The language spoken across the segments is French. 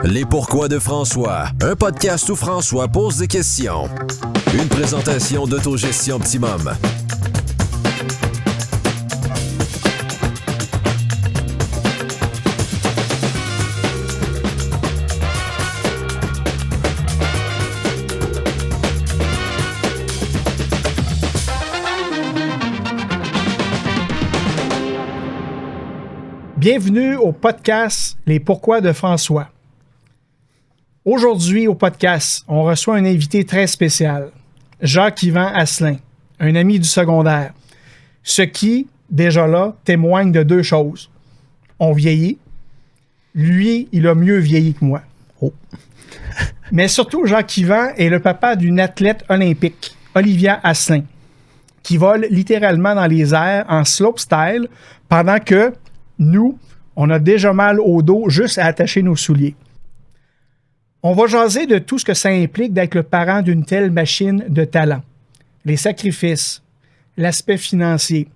Les pourquoi de François, un podcast où François pose des questions. Une présentation d'Autogestion Optimum. Bienvenue au podcast Les pourquoi de François. Aujourd'hui, au podcast, on reçoit un invité très spécial, Jacques-Yvan Asselin, un ami du secondaire. Ce qui, déjà là, témoigne de deux choses. On vieillit. Lui, il a mieux vieilli que moi. Oh. Mais surtout, Jacques-Yvan est le papa d'une athlète olympique, Olivia Asselin, qui vole littéralement dans les airs en slopestyle pendant que nous, on a déjà mal au dos juste à attacher nos souliers. On va jaser de tout ce que ça implique d'être le parent d'une telle machine de talent. Les sacrifices, l'aspect financier.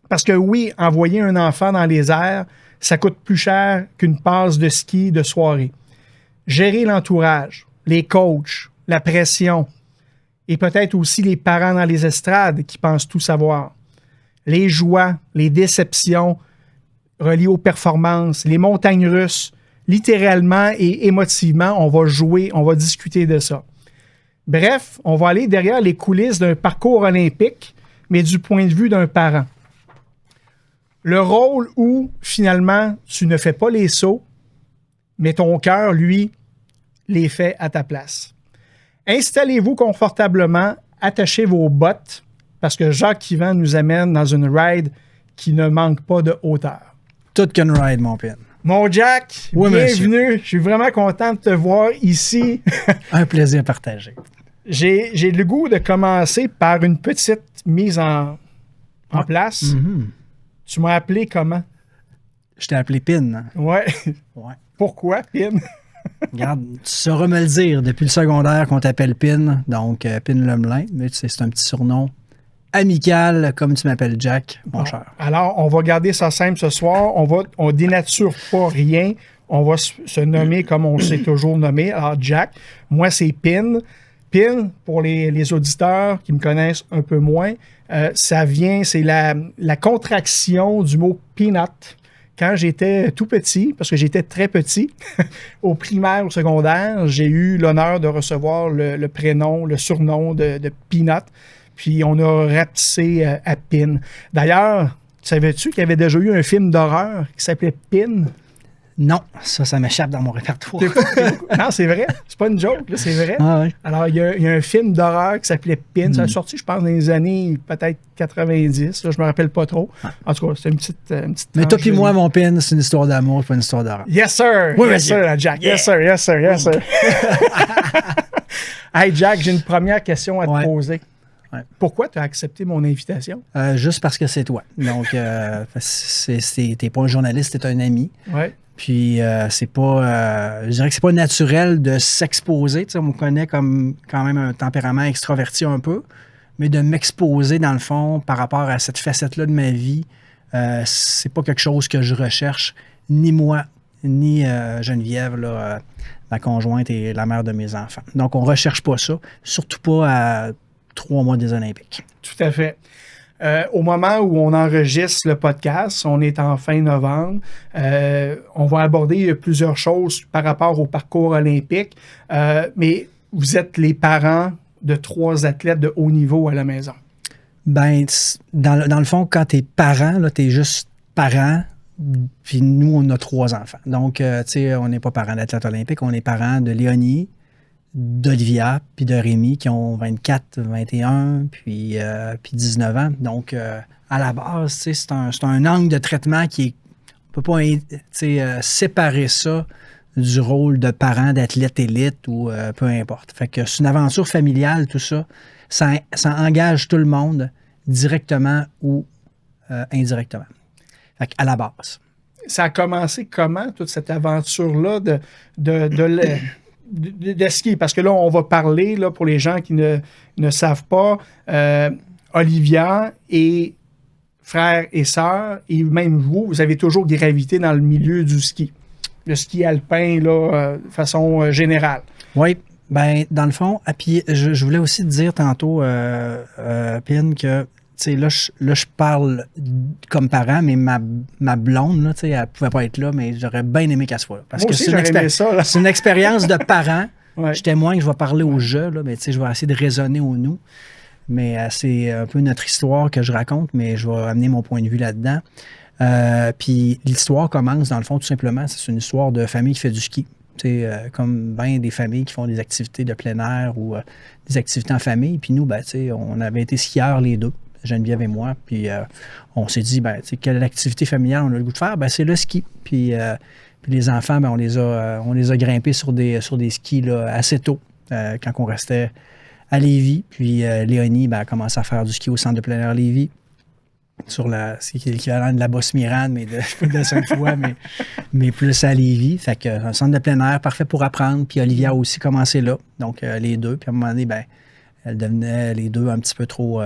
Parce que oui, envoyer un enfant dans les airs, ça coûte plus cher qu'une passe de ski de soirée. Gérer l'entourage, les coachs, la pression et peut-être aussi les parents dans les estrades qui pensent tout savoir. Les joies, les déceptions reliées aux performances, les montagnes russes, littéralement et émotivement, on va jouer, on va discuter de ça. Bref, on va aller derrière les coulisses d'un parcours olympique, mais du point de vue d'un parent. Le rôle où, finalement, tu ne fais pas les sauts, mais ton cœur, lui, les fait à ta place. Installez-vous confortablement, attachez vos bottes, parce que Jacques-Yvan nous amène dans une ride qui ne manque pas de hauteur. Tout qu'une ride, mon pin. Mon Jack, oui, bienvenue. Monsieur. Je suis vraiment content de te voir ici. Un plaisir partagé. J'ai le goût de commencer par une petite mise en place. Mm-hmm. Tu m'as appelé comment? Je t'ai appelé Pin. Ouais. Pourquoi Pin? Regarde, tu sauras me le dire depuis le secondaire qu'on t'appelle Pin, donc Pin Lemelin, mais tu sais, c'est un petit surnom amical, comme tu m'appelles Jack, mon cher. Alors, on va garder ça simple ce soir. On dénature pas rien. On va se nommer comme on s'est toujours nommé. Alors, Jack, moi, c'est Pin. Pin, pour les auditeurs qui me connaissent un peu moins, c'est la contraction du mot peanut. Quand j'étais tout petit, parce que j'étais très petit, au primaire, au secondaire, j'ai eu l'honneur de recevoir le prénom, le surnom de Peanut. Puis on a rapetissé à Pin. D'ailleurs, savais-tu qu'il y avait déjà eu un film d'horreur qui s'appelait Pin? Non, ça m'échappe dans mon répertoire. Non, c'est vrai. C'est pas une joke, là, c'est vrai. Ah, oui. Alors, il y a un film d'horreur qui s'appelait Pin. Ça a sorti, je pense, dans les années peut-être 90. Là, je me rappelle pas trop. En tout cas, c'est une petite Mais toi puis moi, mon Pin, c'est une histoire d'amour, pas une histoire d'horreur. Yes, sir! Oui, yes, sir, Jack. Yeah. Yes, sir, yes, sir, yes, sir. Hey, Jack, j'ai une première question à te poser. Ouais. Pourquoi tu as accepté mon invitation? Juste parce que c'est toi. Donc, t'es pas un journaliste, t'es un ami. Ouais. Puis, c'est pas... je dirais que c'est pas naturel de s'exposer. Tu sais, on me connaît comme quand même un tempérament extraverti un peu, mais de m'exposer, dans le fond, par rapport à cette facette-là de ma vie, c'est pas quelque chose que je recherche, ni moi, ni Geneviève, là, ma conjointe et la mère de mes enfants. Donc, on recherche pas ça, surtout pas à 3 mois des Olympiques. Tout à fait. Au moment où on enregistre le podcast, on est en fin novembre, on va aborder plusieurs choses par rapport au parcours olympique, mais vous êtes les parents de 3 athlètes de haut niveau à la maison. Ben, dans le fond, quand t'es parent, là, t'es juste parent, puis nous, on a 3 enfants. Donc, tu sais, on n'est pas parents d'athlètes olympiques, on est parents de Léonie, d'Olivia, puis de Rémi, qui ont 24, 21, puis 19 ans. Donc, à la base, c'est un angle de traitement qui est... On ne peut pas séparer ça du rôle de parent d'athlète élite ou peu importe. Fait que c'est une aventure familiale, tout ça. Ça engage tout le monde, directement ou indirectement. Fait qu'à la base. Ça a commencé comment, toute cette aventure-là de ski, parce que là, on va parler, là, pour les gens qui ne savent pas, Olivia et frères et sœurs, et même vous avez toujours gravité dans le milieu du ski. le ski alpin là, de façon générale. Oui, ben dans le fond, puis je voulais aussi te dire tantôt, Pin, que là, je parle comme parent, mais ma blonde, là, elle ne pouvait pas être là, mais j'aurais bien aimé qu'elle soit là. Parce Moi que aussi, j'aurais aimé ça, là. c'est une expérience de parent. Ouais. Je témoigne, je vais parler au jeu, là, mais je vais essayer de raisonner au nous. Mais c'est un peu notre histoire que je raconte, mais je vais amener mon point de vue là-dedans. Puis l'histoire commence, dans le fond, tout simplement, c'est une histoire de famille qui fait du ski. Comme bien des familles qui font des activités de plein air ou des activités en famille. Puis nous, on avait été skieurs les deux, Geneviève et moi. Puis on s'est dit, quelle activité familiale on a le goût de faire? C'est le ski. Puis les enfants, on les a grimpés sur des skis là, assez tôt, quand on restait à Lévis. Puis Léonie a commencé à faire du ski au centre de plein air Lévis. C'est l'équivalent de la Bosse-Mirande, mais de Sainte-Foy, mais plus à Lévis. Fait que un centre de plein air, parfait pour apprendre. Puis Olivia a aussi commencé là. Donc, les deux. Puis à un moment donné, elles devenaient les deux un petit peu trop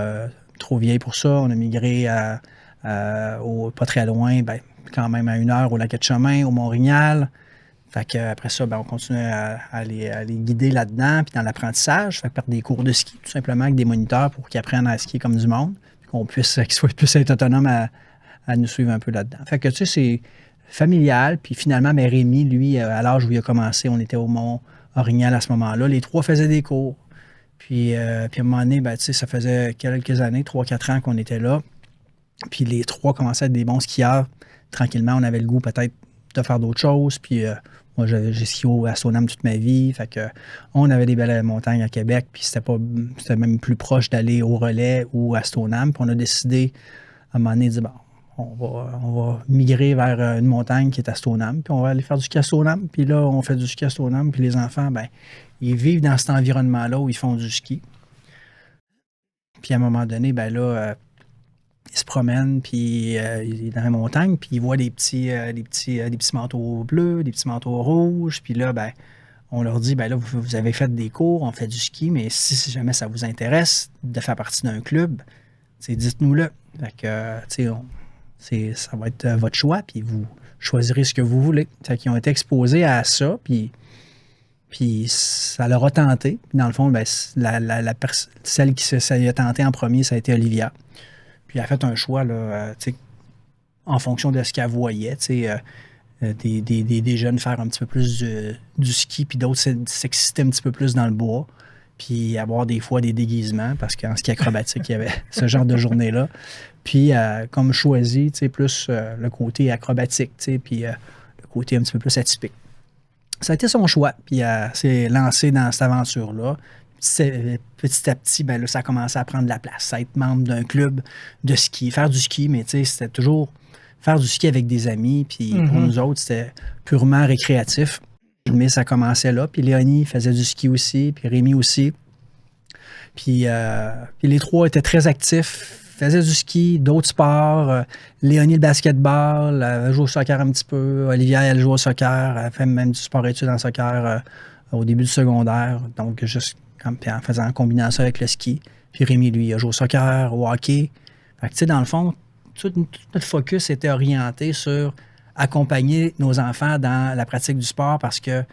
vieilles pour ça. On a migré pas très loin, quand même à 1 heure au Lac-de-Chemin, au Mont-Rignal. Fait que après ça, on continue à les guider là-dedans, puis dans l'apprentissage. Fait que par des cours de ski, tout simplement, avec des moniteurs pour qu'ils apprennent à skier comme du monde. Qu'ils soient plus autonomes à nous suivre un peu là-dedans. Fait que, c'est familial. Puis finalement, Rémi, lui, à l'âge où il a commencé, on était au Mont-Orignal à ce moment-là. Les trois faisaient des cours. Puis à un moment donné, ça faisait quelques années, 3-4 ans qu'on était là. Puis les trois commençaient à être des bons skieurs. Tranquillement, on avait le goût peut-être de faire d'autres choses. Puis moi, j'ai skié à Stoneham toute ma vie. Fait que on avait des belles montagnes à Québec. Puis c'était même plus proche d'aller au Relais ou à Stoneham. Puis on a décidé, à un moment donné, de dire, on va migrer vers une montagne qui est à Stoneham. Puis on va aller faire du ski à Stoneham. Puis là, on fait du ski à Stoneham. Puis les enfants, ils vivent dans cet environnement-là où ils font du ski. Puis à un moment donné, ils se promènent, puis il est dans la montagne, puis ils voient des petits manteaux bleus, des petits manteaux rouges. Puis là, on leur dit, là, vous avez fait des cours, on fait du ski, mais si jamais ça vous intéresse de faire partie d'un club, dites-nous-le. Fait que, ça va être votre choix, puis vous choisirez ce que vous voulez. Fait qu'ils ont été exposés à ça, puis ça leur a tenté. Puis dans le fond, celle qui ça lui a tenté en premier, ça a été Olivia. Puis elle a fait un choix là, en fonction de ce qu'elle voyait. Des jeunes faire un petit peu plus du ski, puis d'autres s'exciter un petit peu plus dans le bois, puis avoir des fois des déguisements, parce qu'en ski acrobatique, il y avait ce genre de journée-là. Puis comme choisi, plus le côté acrobatique, puis le côté un petit peu plus atypique. Ça a été son choix, puis elle s'est lancée dans cette aventure-là. Petit à petit, là, ça a commencé à prendre de la place, à être membre d'un club de ski, faire du ski, mais c'était toujours faire du ski avec des amis, puis pour nous autres, c'était purement récréatif. Mais ça commençait là, puis Léonie faisait du ski aussi, puis Rémi aussi. Puis les trois étaient très actifs, faisaient du ski, d'autres sports. Léonie, le basketball, elle joue au soccer un petit peu. Olivia, elle joue au soccer, elle fait même du sport-études en soccer au début du secondaire, donc juste en combinant ça avec le ski. Puis Rémi, lui, il a joué au soccer, au hockey. Fait que, dans le fond, tout notre focus était orienté sur accompagner nos enfants dans la pratique du sport parce que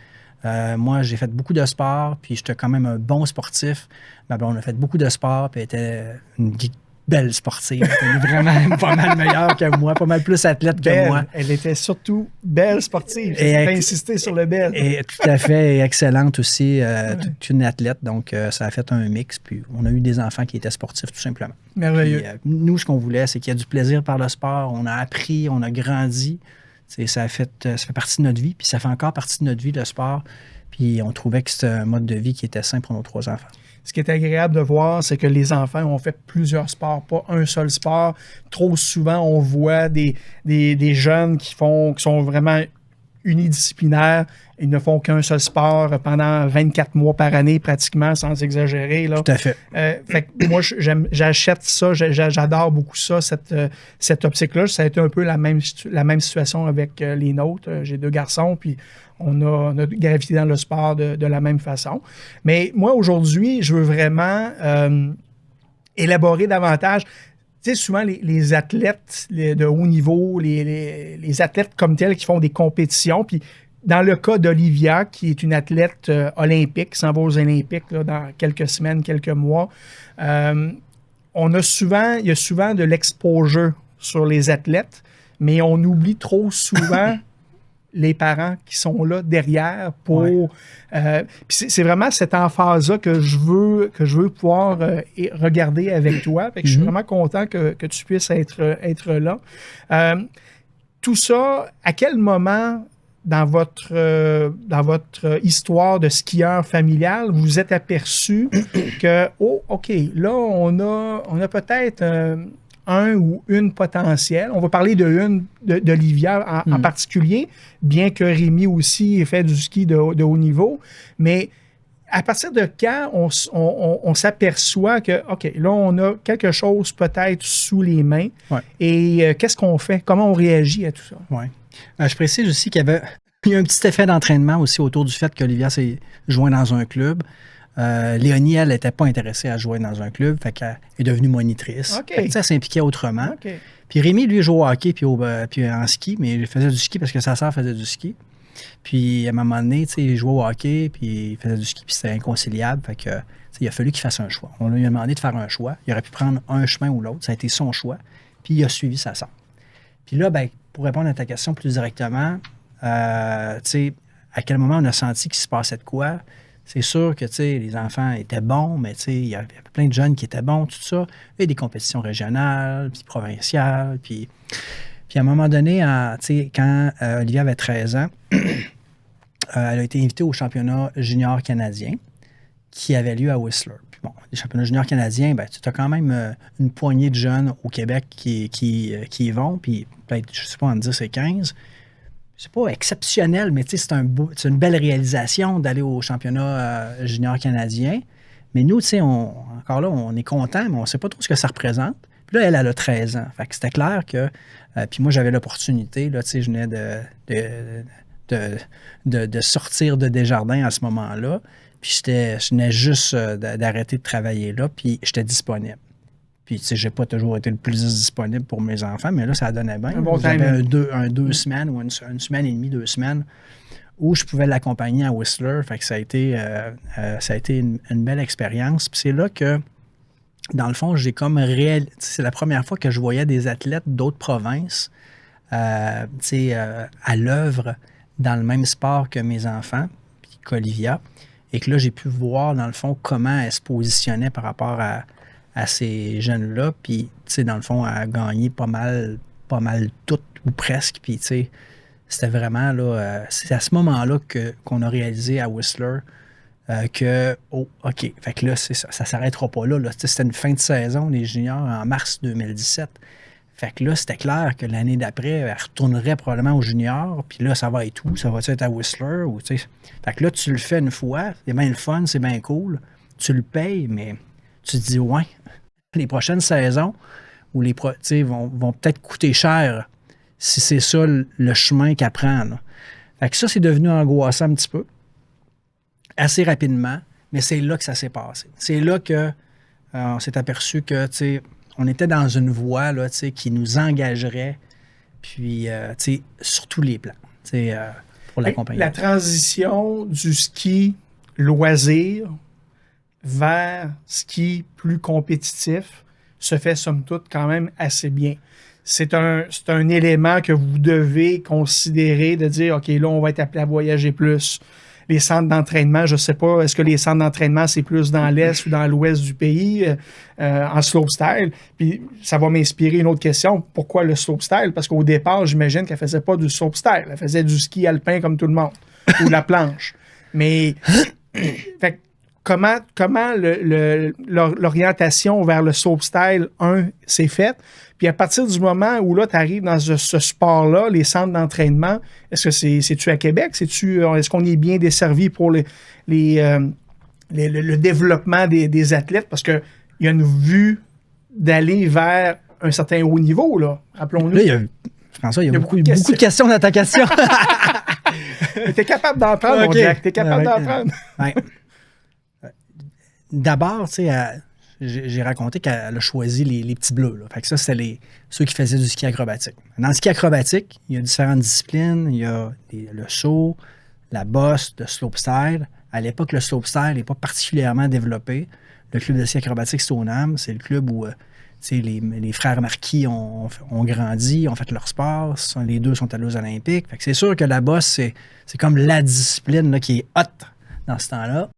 moi, j'ai fait beaucoup de sport, puis j'étais quand même un bon sportif. On a fait beaucoup de sport, puis elle était une belle sportive. Elle était vraiment pas mal meilleure que moi, pas mal plus athlète que moi. Elle était surtout belle sportive. J'ai insisté sur le belle. Et tout à fait, et excellente aussi, toute une athlète. Donc, ça a fait un mix. Puis, on a eu des enfants qui étaient sportifs, tout simplement. Merveilleux. Puis, nous, ce qu'on voulait, c'est qu'il y ait du plaisir par le sport. On a appris, on a grandi. Ça fait partie de notre vie. Puis, ça fait encore partie de notre vie, le sport. Puis, on trouvait que c'était un mode de vie qui était sain pour nos 3 enfants. Ce qui est agréable de voir, c'est que les enfants ont fait plusieurs sports, pas un seul sport. Trop souvent, on voit des jeunes qui sont vraiment unidisciplinaires. Ils ne font qu'un seul sport pendant 24 mois par année, pratiquement, sans exagérer. Là. Tout à fait. Fait que moi, j'achète ça, j'adore beaucoup ça, cette optique-là. Ça a été un peu la même situation avec les nôtres. J'ai 2 garçons, puis on a gravité dans le sport de la même façon. Mais moi, aujourd'hui, je veux vraiment élaborer davantage. Tu sais, souvent, les athlètes de haut niveau, les athlètes comme tels qui font des compétitions, puis dans le cas d'Olivia, qui est une athlète olympique, qui s'en va aux Olympiques là, dans quelques semaines, quelques mois, il y a souvent de l'exposure sur les athlètes, mais on oublie trop souvent les parents qui sont là derrière pour... c'est vraiment cette emphase-là que je veux pouvoir regarder avec toi. Fait que je suis vraiment content que tu puisses être là. Tout ça, à quel moment dans votre histoire de skieur familial, vous vous êtes aperçu que, oh, OK, là, on a peut-être un ou une potentielle. On va parler d'Olivia en particulier, bien que Rémi aussi ait fait du ski de haut niveau. Mais à partir de quand on s'aperçoit que, OK, là, on a quelque chose peut-être sous les mains. Ouais. Et qu'est-ce qu'on fait? Comment on réagit à tout ça? Oui. Je précise aussi qu'il y a un petit effet d'entraînement aussi autour du fait qu'Olivia s'est joint dans un club. Léonie, elle, n'était pas intéressée à jouer dans un club, fait qu'elle est devenue monitrice. OK. Fait que, elle s'impliquait autrement. OK. Puis Rémi, lui, joue au hockey puis en ski, mais il faisait du ski parce que sa sœur faisait du ski. Puis à un moment donné, il jouait au hockey, puis il faisait du ski, puis c'était inconciliable. Fait que, il a fallu qu'il fasse un choix. On lui a demandé de faire un choix. Il aurait pu prendre un chemin ou l'autre. Ça a été son choix. Puis il a suivi sa sœur. Puis là, ben, pour répondre à ta question plus directement, à quel moment on a senti qu'il se passait de quoi? C'est sûr que les enfants étaient bons, mais il y avait plein de jeunes qui étaient bons, tout ça. Il y a des compétitions régionales, puis provinciales. Puis à un moment donné, quand Olivia avait 13 ans, elle a été invitée au championnat junior canadien qui avait lieu à Whistler. Puis bon, les championnats juniors canadiens, ben, tu as quand même une poignée de jeunes au Québec qui y vont, puis peut-être, je ne sais pas, en 10 et 15. C'est pas exceptionnel, mais c'est une belle réalisation d'aller au championnat junior canadien. Mais nous, encore là, on est content, mais on ne sait pas trop ce que ça représente. Puis là, elle a 13 ans. Fait que c'était clair que... puis moi, j'avais l'opportunité, là, je venais de sortir de Desjardins à ce moment-là. Puis je venais juste d'arrêter de travailler là, puis j'étais disponible. Puis, j'ai pas toujours été le plus disponible pour mes enfants, mais là, ça donnait bien. J'avais deux semaines ou une semaine et demie, 2 semaines où je pouvais l'accompagner à Whistler. Fait que ça a été une belle expérience. Puis c'est là que, dans le fond, j'ai comme c'est la première fois que je voyais des athlètes d'autres provinces à l'œuvre dans le même sport que mes enfants, puis qu'Olivia. Et que là, j'ai pu voir, dans le fond, comment elle se positionnait par rapport à ces jeunes-là. Puis, dans le fond, elle a gagné pas mal toutes ou presque. Puis, c'était vraiment, là, c'est à ce moment-là qu'on a réalisé à Whistler que, oh, OK, fait que là, c'est ça ne s'arrêtera pas là. C'était une fin de saison, les juniors, en mars 2017. Fait que là, c'était clair que l'année d'après, elle retournerait probablement aux juniors. Puis là, ça va être où? Ça va être à Whistler? Ou, fait que là, tu le fais une fois, c'est bien le fun, c'est bien cool. Tu le payes, mais tu te dis, ouais, les prochaines saisons ou vont peut-être coûter cher si c'est ça le chemin qu'elle prend. Là. Fait que ça, c'est devenu angoissant un petit peu, assez rapidement, mais c'est là que ça s'est passé. C'est là qu'on s'est aperçu que, on était dans une voie là, qui nous engagerait, puis sur tous les plans, pour l'accompagner. La transition du ski loisir vers ski plus compétitif se fait somme toute quand même assez bien. C'est un élément que vous devez considérer de dire, OK, là, on va être appelé à voyager plus. Les centres d'entraînement, je ne sais pas, est-ce que les centres d'entraînement, c'est plus dans l'est ou dans l'ouest du pays, en slopestyle? Puis ça va m'inspirer une autre question. Pourquoi le slopestyle? Parce qu'au départ, j'imagine qu'elle ne faisait pas du slopestyle. Elle faisait du ski alpin comme tout le monde, ou la planche. Mais, fait, comment l'orientation vers le slopestyle, s'est faite? Puis à partir du moment où là, tu arrives dans ce sport-là, les centres d'entraînement, est-ce que c'est-tu à Québec? Est-ce qu'on est bien desservi pour le développement des athlètes? Parce qu'il y a une vue d'aller vers un certain haut niveau, là. Rappelons-nous. Là, François, il y a beaucoup de questions dans ta question. T'es capable d'en prendre, mon Jack. T'es capable d'en prendre. Ouais. D'abord, j'ai raconté qu'elle a choisi les petits bleus. Là. Fait que ça, c'était ceux qui faisaient du ski acrobatique. Dans le ski acrobatique, il y a différentes disciplines. Il y a le saut, la bosse, le slopestyle. À l'époque, le slopestyle n'est pas particulièrement développé. Le club de ski acrobatique Stoneham, c'est le club où les frères Marquis ont grandi, ont fait leur sport. Les deux sont allés aux Olympiques. Fait que c'est sûr que la bosse, c'est comme la discipline là, qui est hot dans ce temps-là.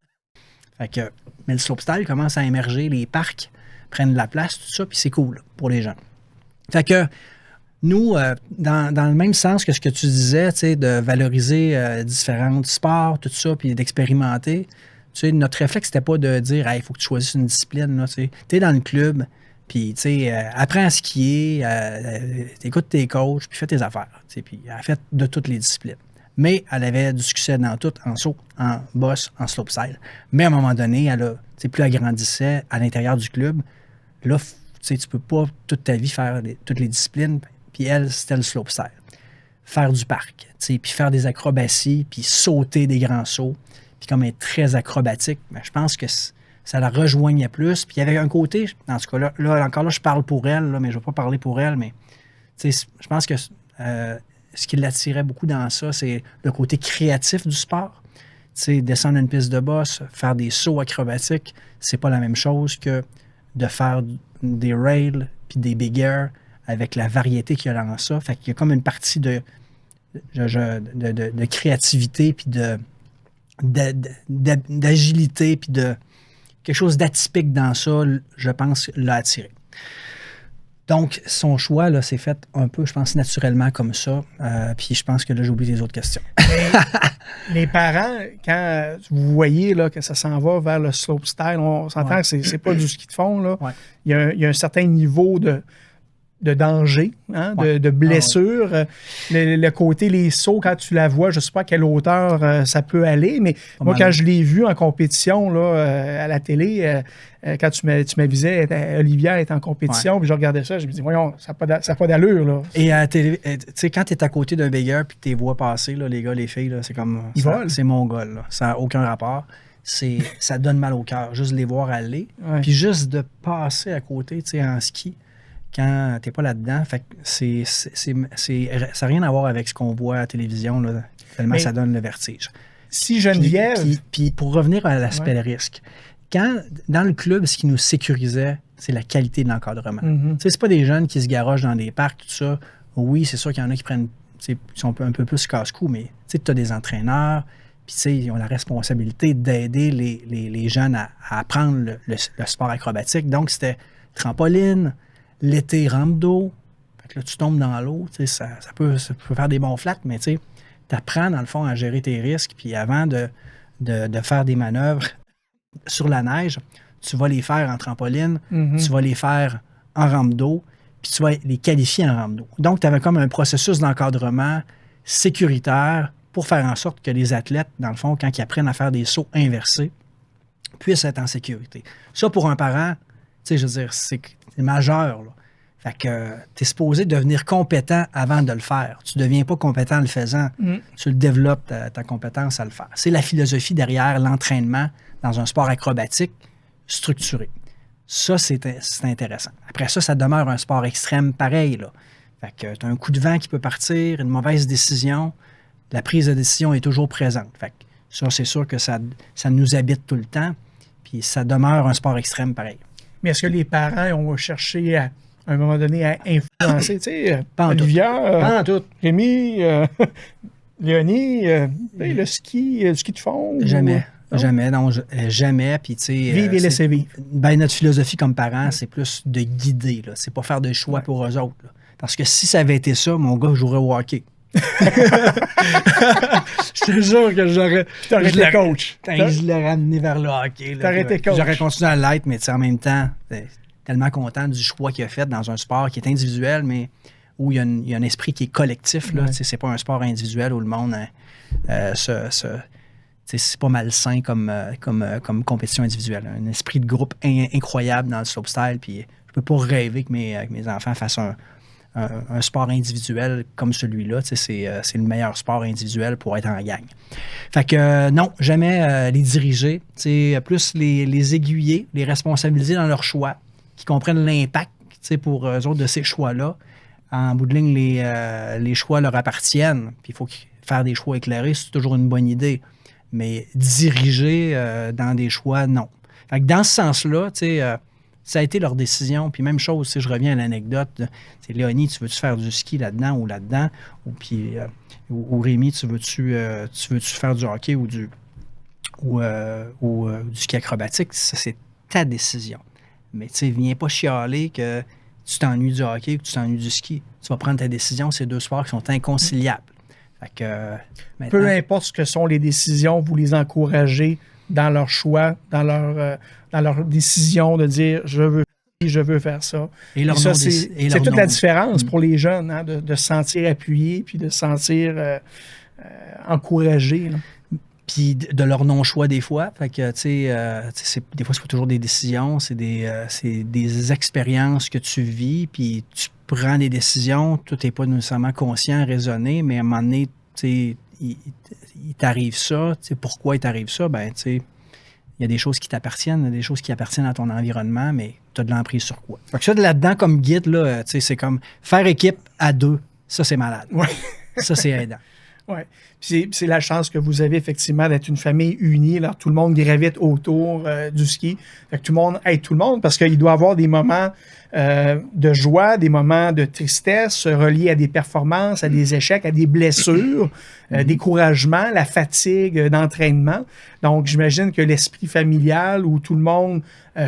Fait que, mais le slopestyle commence à émerger, les parcs prennent de la place, tout ça, puis c'est cool pour les gens. Fait que nous, dans le même sens que ce que tu disais, de valoriser différents sports, tout ça, puis d'expérimenter, notre réflexe, c'était pas de dire « il faut que tu choisisses une discipline. » Tu es dans le club, puis apprends à skier, écoute tes coachs, puis fais tes affaires. Puis elle a fait de toutes les disciplines. Mais elle avait du succès dans tout, en saut, en bosse, en slopestyle. Mais à un moment donné, plus elle grandissait à l'intérieur du club, là, tu peux pas toute ta vie faire toutes les disciplines. Puis elle, c'était le slopestyle. Faire du parc, puis faire des acrobaties, puis sauter des grands sauts, puis comme être très acrobatique, ben, je pense que ça la rejoignait plus. Puis il y avait un côté, dans ce cas-là, encore là, je parle pour elle, là, mais je ne vais pas parler pour elle, mais je pense que ce qui l'attirait beaucoup dans ça, c'est le côté créatif du sport. Descendre une piste de bosse, faire des sauts acrobatiques, c'est pas la même chose que de faire des rails puis des big air avec la variété qu'il y a dans ça. Fait qu'il y a comme une partie de créativité puis d'agilité puis de quelque chose d'atypique dans ça, je pense, l'a attiré. Donc, son choix, là, s'est fait un peu, je pense, naturellement comme ça. Puis je pense que là, j'oublie les autres questions. Les parents, quand vous voyez là, que ça s'en va vers le slopestyle, on s'entend que c'est pas du ski de fond. Là. Ouais. Il y a un certain niveau de danger, hein, de blessure. Le côté, les sauts, quand tu la vois, je ne sais pas à quelle hauteur ça peut aller, mais moi, quand je l'ai vu en compétition là, à la télé, quand tu m'avisais, Olivia est en compétition, puis je regardais ça, je me dis, voyons, ça n'a pas d'allure. Là. Et à la télé, tu sais, quand tu es à côté d'un bigger puis que tu les vois passer, là, les gars, les filles, là, c'est comme, c'est mongol. Là. Ça n'a aucun rapport. Ça donne mal au cœur, juste de les voir aller. Ouais. Puis juste de passer à côté, tu sais, en ski, quand t'es pas là-dedans, fait que ça n'a rien à voir avec ce qu'on voit à la télévision, là, tellement ça donne le vertige. Si Geneviève... Puis pour revenir à l'aspect risque, quand, dans le club, ce qui nous sécurisait, c'est la qualité de l'encadrement. Mm-hmm. Tu sais, c'est pas des jeunes qui se garochent dans des parcs, tout ça. Oui, c'est sûr qu'il y en a qui sont un peu plus casse-cou, mais tu as des entraîneurs, puis ils ont la responsabilité d'aider les jeunes à apprendre le sport acrobatique. Donc, c'était trampoline, l'été, rampe d'eau. Fait que là, tu tombes dans l'eau. Ça peut faire des bons flats, mais tu apprends, dans le fond, à gérer tes risques. Puis avant de faire des manœuvres sur la neige, tu vas les faire en trampoline, tu vas les faire en rampe d'eau, puis tu vas les qualifier en rampe d'eau. Donc, tu avais comme un processus d'encadrement sécuritaire pour faire en sorte que les athlètes, dans le fond, quand ils apprennent à faire des sauts inversés, puissent être en sécurité. Ça, pour un parent, je veux dire, c'est majeur. Là. Fait que tu es supposé devenir compétent avant de le faire. Tu ne deviens pas compétent en le faisant. Tu le développes, ta compétence à le faire. C'est la philosophie derrière l'entraînement dans un sport acrobatique structuré. Ça, c'est intéressant. Après ça, ça demeure un sport extrême pareil. Là. Fait que tu as un coup de vent qui peut partir, une mauvaise décision. La prise de décision est toujours présente. Fait que ça, c'est sûr que ça nous habite tout le temps. Puis ça demeure un sport extrême pareil. Mais est-ce que les parents ont cherché à un moment donné à influencer? Tu sais, Olivia, Rémi, Léonie, le ski de fond? Jamais. Jamais, non, jamais. Puis, tu sais, vivre et laisser vivre. Ben, notre philosophie comme parents, c'est plus de guider. Là. C'est pas faire de choix pour eux autres. Là. Parce que si ça avait été ça, mon gars, je jouerais au hockey. Je te jure que j'aurais. T'aurais été coach. Je l'aurais amené vers le hockey. T'aurais été coach. J'aurais continué à l'être, mais en même temps, tellement content du choix qu'il a fait dans un sport qui est individuel, mais où il y a un esprit qui est collectif. Là. C'est pas un sport individuel où le monde c'est pas malsain comme compétition individuelle. Un esprit de groupe incroyable dans le slopestyle. Puis je peux pas rêver que mes enfants fassent un sport individuel comme celui-là. C'est le meilleur sport individuel pour être en gang. Fait que non, jamais les diriger. Plus les aiguiller, les responsabiliser dans leurs choix, qu'ils comprennent l'impact pour eux autres de ces choix-là. En bout de ligne, les choix leur appartiennent. Puis il faut qu'ils faire des choix éclairés, c'est toujours une bonne idée. Mais diriger dans des choix, non. Fait que dans ce sens-là, ça a été leur décision. Puis même chose, si je reviens à l'anecdote, Léonie, tu veux-tu faire du ski là-dedans ou là-dedans? Ou Rémi, tu veux-tu faire du hockey ou du ski acrobatique? Ça, c'est ta décision. Mais tu sais, viens pas chialer que tu t'ennuies du hockey ou que tu t'ennuies du ski. Tu vas prendre ta décision. C'est deux sports qui sont inconciliables. Fait que, maintenant, peu importe ce que sont les décisions, vous les encouragez dans leur choix, dans leur décision de dire je veux faire ça. Et leur ça, nom c'est toute la différence pour les jeunes, hein, de se sentir appuyés puis de se sentir encouragés. Là. Puis de leur non-choix des fois. Fait que, des fois, c'est pas toujours des décisions, c'est des expériences que tu vis, puis tu prends des décisions, toi, t'es pas nécessairement conscient, raisonné, mais à un moment donné, il t'arrive ça. Pourquoi il t'arrive ça? Ben, il y a des choses qui t'appartiennent, il y a des choses qui appartiennent à ton environnement, mais tu as de l'emprise sur quoi? Fait que ça, là-dedans, comme guide, là, c'est comme faire équipe à deux. Ça, c'est malade. Ouais. Ça, c'est aidant. Oui. C'est la chance que vous avez effectivement d'être une famille unie. Alors, tout le monde gravite autour du ski. Fait que tout le monde aide tout le monde parce qu'il doit y avoir des moments de joie, des moments de tristesse reliés à des performances, à des échecs, à des blessures, découragement, la fatigue d'entraînement. Donc, j'imagine que l'esprit familial où tout le monde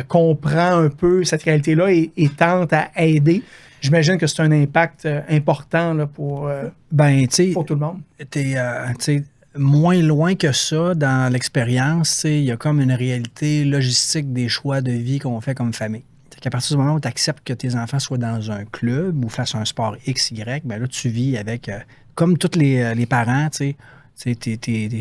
comprend un peu cette réalité-là et tente à aider. J'imagine que c'est un impact important là, pour tout le monde. T'es moins loin que ça dans l'expérience. Il y a comme une réalité logistique des choix de vie qu'on fait comme famille. À partir du moment où tu acceptes que tes enfants soient dans un club ou fassent un sport X, Y, ben là, tu vis avec, comme tous les parents, il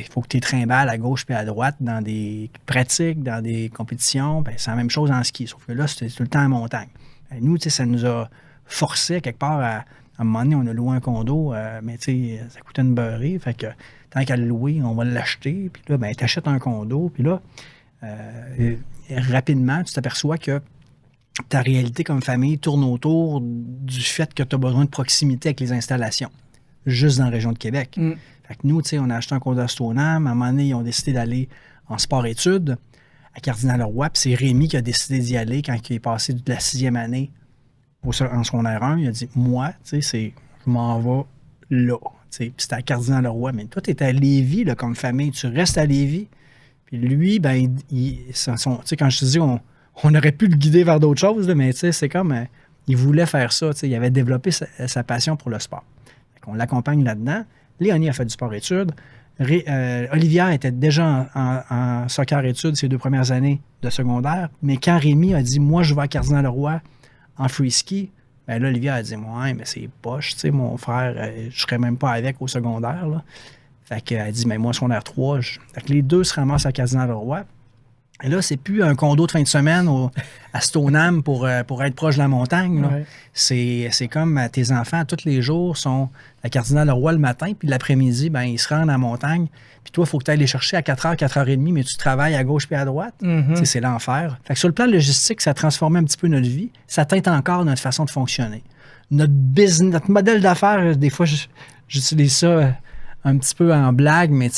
faut que tu trimbales à gauche et à droite dans des pratiques, dans des compétitions. Ben, c'est la même chose en ski, sauf que là, c'est tout le temps en montagne. Ben, nous, ça nous a forcé quelque part à un moment donné, on a loué un condo, mais ça coûtait une beurrée. Fait que tant qu'à le louer, on va l'acheter. Puis là, ben, tu achètes un condo. Puis là, rapidement, tu t'aperçois que ta réalité comme famille tourne autour du fait que tu as besoin de proximité avec les installations, juste dans la région de Québec. Fait que nous, on a acheté un condo à Stoneham. À un moment donné, ils ont décidé d'aller en sport-études à Cardinal-Leroy. Puis c'est Rémi qui a décidé d'y aller quand il est passé de la 6e année en secondaire 1, il a dit, moi, je m'en vais là. Puis c'était à Cardinal-Leroy. Mais toi, tu es à Lévis là, comme famille. Tu restes à Lévis. Puis lui, ben, quand je te dis, on aurait pu le guider vers d'autres choses, là, mais c'est comme, il voulait faire ça. Il avait développé sa passion pour le sport. On l'accompagne là-dedans. Léonie a fait du sport-études. Olivia était déjà en soccer-études ses 2 premières années de secondaire. Mais quand Rémi a dit, moi, je vais à Cardinal-Leroy, en free ski, ben là, Olivia a dit, ouais, mais c'est poche, mon frère, je serais même pas avec au secondaire, là. Fait qu'elle a dit, mais moi, secondaire 3, Fait que les deux se ramassent à Cardinal-Leroy. Et là, c'est plus un condo de fin de semaine à Stoneham pour être proche de la montagne, là. Ouais. C'est comme tes enfants, tous les jours, sont à Cardinal-Leroy le matin, puis l'après-midi, ben, ils se rendent à la montagne. Puis toi, il faut que tu ailles les chercher à 4h, 4h30, mais tu travailles à gauche puis à droite. C'est l'enfer. Fait que sur le plan logistique, ça a transformé un petit peu notre vie. Ça teinte encore notre façon de fonctionner. Notre business, notre modèle d'affaires, des fois, j'utilise ça un petit peu en blague, mais